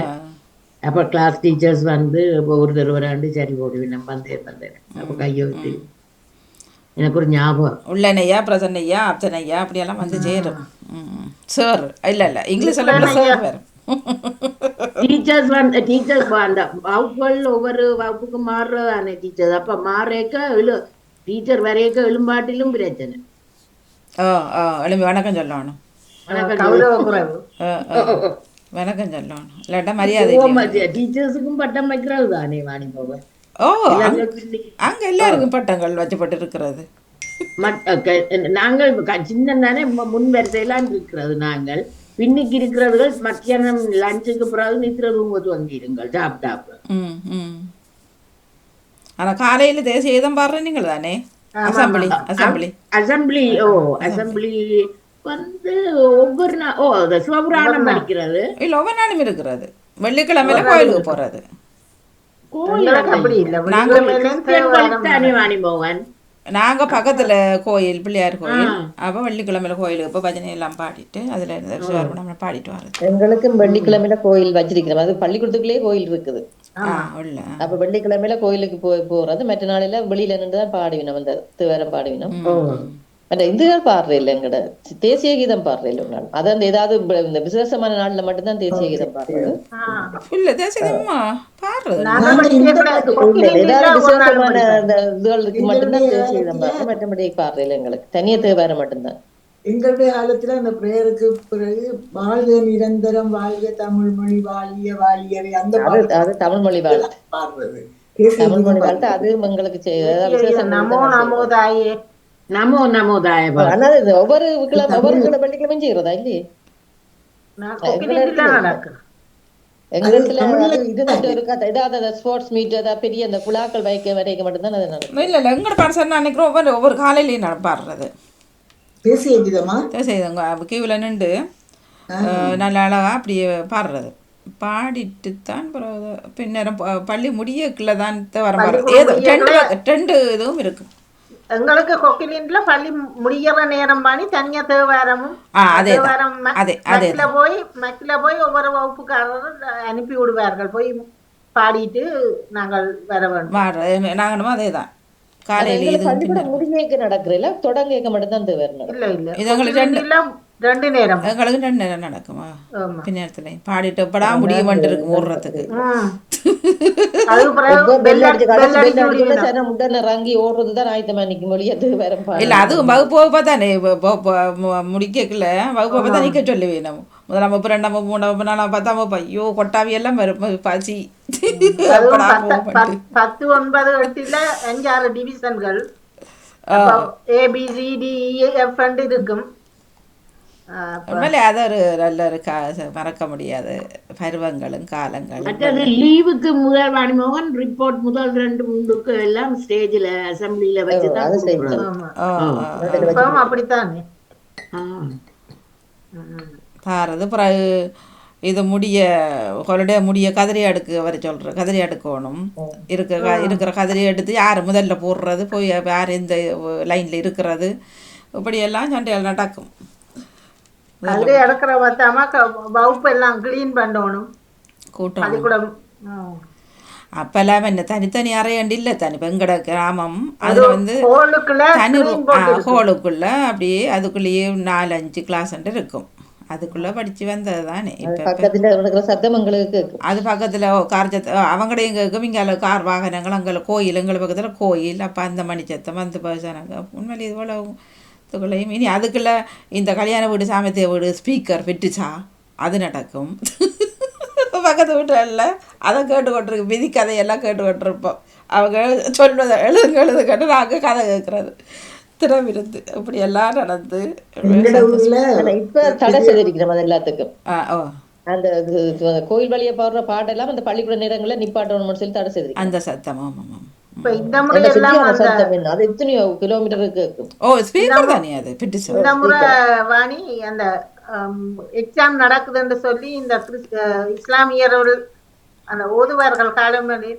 அப்ப கிளாஸ் டீச்சர்ஸ் வந்து ஒரு தடவை சரி போடுவேன் வந்தேன் அப்ப கையோத்து எனக்கு ஒரு ஞாபகம் உள்ளனையா பிரசன்னையா அப்தனையா அப்படியெல்லாம் வந்து சேரும். சார் இல்ல இங்கிலீஷ்ல சார் வேற டீச்சர்ஸ் அந்த வகுப்புகள் ஒவ்வொரு வகுப்புக்கும் மாறுறதானே டீச்சர்ஸ். அப்ப மாறேக்க டீச்சர் வரையக்க எழும்பாட்டிலும் பிரச்சனை. எழும்பி வணக்கம் சொல்லணும். வணக்கம் சொல்லணும் இல்லாட்டா மரியாதை. டீச்சர்ஸுக்கும் பட்டம் வைக்கிறது தானே வாணி போவன். அங்க எல்லாருக்கும் பட்டங்கள் வச்சப்பட்டு இருக்கிறது. நாங்கள் சின்ன தானே முன் வரிசையெல்லாம் இருக்கிறது. நாங்கள் பின்னுக்கு இருக்கிறதுகள் மத்தியானம் லஞ்சுக்கு பிறகு நிற்கிறது வாங்கிடுங்கள் சாப்பிட்டாப்பு. ஆனா காலையில தேசிய கீதம் பாடுற நீங்கள் தானே அசம்பிளி வந்து ஒவ்வொரு நாள் சிவபுராணம் படிக்கிறது இல்ல ஒவ்வொரு நாளும் இருக்கிறது. வெள்ளிக்கிழமையில கோயிலுக்கு போறது. நாங்க பக்கத்துல கோயில் பிள்ளையார் கோயில். அப்ப வெள்ளிக்கிழமையில கோயிலுக்கு இப்ப பஜனை எல்லாம் பாடிட்டு அதுல இருந்து பாடிட்டு வர்றது. எங்களுக்கும் வெள்ளிக்கிழமையில கோயில் வச்சிருக்கிறோம். அது பள்ளிக்கூடத்துக்குள்ளேயே கோயில் இருக்குது. அப்ப வெள்ளிக்கிழமையில கோயிலுக்கு போறது. மற்ற நாளையில வெளியில நின்றுதான் பாடுவினோம். அந்த திருவாரம் பாடுவினோம். இதுகள் பாடுற இல்லை. எங்கட தேசிய கீதம் பாடுற இல்லை ஒரு நாள். அது அந்த ஏதாவது இந்த விசேஷமான நாள்ல மட்டும்தான் தேசிய கீதம் பாடுறது. இல்ல தேசிய கீதமா பாடுறது ஏதாவது விசேஷமான இதுகளுக்கு மட்டும்தான் தேசிய கீதம் பாடுறது. மற்றபடி பாடுற இல்லை எங்களுக்கு. தனிய தேவாரம் மட்டும்தான். எங்களுடைய காலத்துல அந்த பிரேயருக்கு பிறகு வாழ்க நிரந்தரம் வாழ்க தமிழ் மொழி வாழிய வாழியவை அந்த அது தமிழ் மொழி வாழ்த்து பாடுறது. தமிழ் மொழி வாழ்த்து அது எங்களுக்கு நமோ நமோதாயே நமோ நமோதாய. ஒவ்வொரு வெள்ளிக்கிழமையும் செய்யறதா இல்லையே எங்களுக்கு ஸ்போர்ட்ஸ் மீட் ஏதாவது பெரிய அந்த குழாக்கள் வைக்க வரைக்கும் மட்டும்தான் அது நடக்கும். இல்ல இல்ல எங்கட பாடசாலை நினைக்கிறோம் ஒவ்வொரு காலையிலையும் பாடுறது தேசிய கீதமா கியூல நின்று நல்ல அழகா அப்படியே பாடுறது. பாடிட்டு தான் பின்னரம் பள்ளி முடியக்குள்ள தான் வர மாதிரி ஏதோ 2 இதுவும் இருக்கு. எங்களுக்கு கொக்கிலின்ல பள்ளி முடிகிற நேரம் பண்ணி தனியா தேவாரமும் மக்கில போய் ஒவ்வொரு வகுப்புக்காரரும் அனுப்பி விடுவார்கள். போய் பாடிட்டு நாங்கள் வர வேண்டும். நாங்களும் அதேதான் காலையில முடிக்க நடக்கிறதுல தொடங்க மட்டும்தான் தேவாரம். இல்ல இல்ல இது எங்களுக்கு 2 நேரம் எங்களுக்கு 2 நேரம் நடக்குமா பின்னத்துல பாடிட்டு படா முடிய இருக்கு ஓடுறதுக்கு. இல்ல அதுவும் வகுப்பு தானே முடிக்கல வகுப்பு தான் நிக்க சொல்லுவேன். நம்ம 1ஆம் வகுப்பு 2ஆம் வகுப்பு 3ஆம் வகுப்பு 4ஆம் 10ஆம் வகுப்பு ஐயோ கொட்டாவி எல்லாம் வரும் பசி. 10, 9, 8 5-6 டிவிஷன்கள் ABCDEF இருக்கும். உண்மையிலே அது ஒரு நல்ல ஒரு மறக்க முடியாத பருவங்களும் காலங்களும். மற்றது லீவுக்கு முதல் வாணிமோகன் ரிப்போர்ட் முதல் 2-3 எல்லாம் ஸ்டேஜில் அசம்பிளியில வச்சுதான் அது சரி. கொடுக்குறது. இப்பவும் அப்படித்தானே. தாரது பிறகு இது முடிய ஹாலிடே முடிய கதிரி அடுக்கு வர சொல்கிற கதிரி அடுக்கணும் இருக்கிற கதிரி எடுத்து யார் முதல்ல போடுறது போய் யார் இந்த லைனில் இருக்கிறது இப்படியெல்லாம் சண்டைகள் நடக்கும். கதிரி அடுக்கிற பார்த்தாமா வகுப்பு எல்லாம் கிளீன் பண்ணணும் கூட்டம் பள்ளிக்கூடம். அப்பெல்லாம் என்ன தனித்தனி அறையண்டு இல்லை தனி பெங்கட கிராமம் அதில் வந்து தனி ஹோலுக்குள்ள அப்படியே அதுக்குள்ளேயே 4-5 கிளாஸ் இருக்கும். அதுக்குள்ள படிச்சு வந்தது தானே. அது பக்கத்துல அவங்களையும் கேட்கும் இங்கே கார் வாகனங்கள் அங்கே கோயில் எங்களை பக்கத்துல கோயில். அப்போ அந்த மணி சத்தம் வந்து பேசுனாங்க. உண்மையிலே இது போல இதுக்குள்ளையும் இனி அதுக்குள்ள இந்த கல்யாண வீடு சாமத்திய வீடு ஸ்பீக்கர் பெட்டுச்சா அது நடக்கும். பக்கத்து வீட்டில் அதை கேட்டுக்கொண்டிருக்கு விதி கதையெல்லாம் கேட்டுக்கொண்டிருப்போம். அவங்க சொல்வதை எழுது கேட்டு நாங்கள் கதை கேட்குறது திறவிருந்து இப்படி எல்லாம் நடந்து இப்ப தடை செய்திருக்கிறோம். அது எல்லாத்துக்கும் அந்த கோயில் வழியா பாடுற பாட்டெல்லாம் அந்த பள்ளிக்கூட நேரங்களில் நிப்பாட்டணும் சொல்லி தடை செய்திருக்கோம். அந்த சத்தம் ஆமாம். அது எத்தனையோ கிலோமீட்டருக்கு ஸ்பீக்கர் தானே அது பிடிச்சு. இந்த முறை வாணி அந்த எக்ஸாம் நடக்குதுன்னு சொல்லி இந்த இஸ்லாமியர்கள் அந்த ஓதுவார்கள் காலங்களில்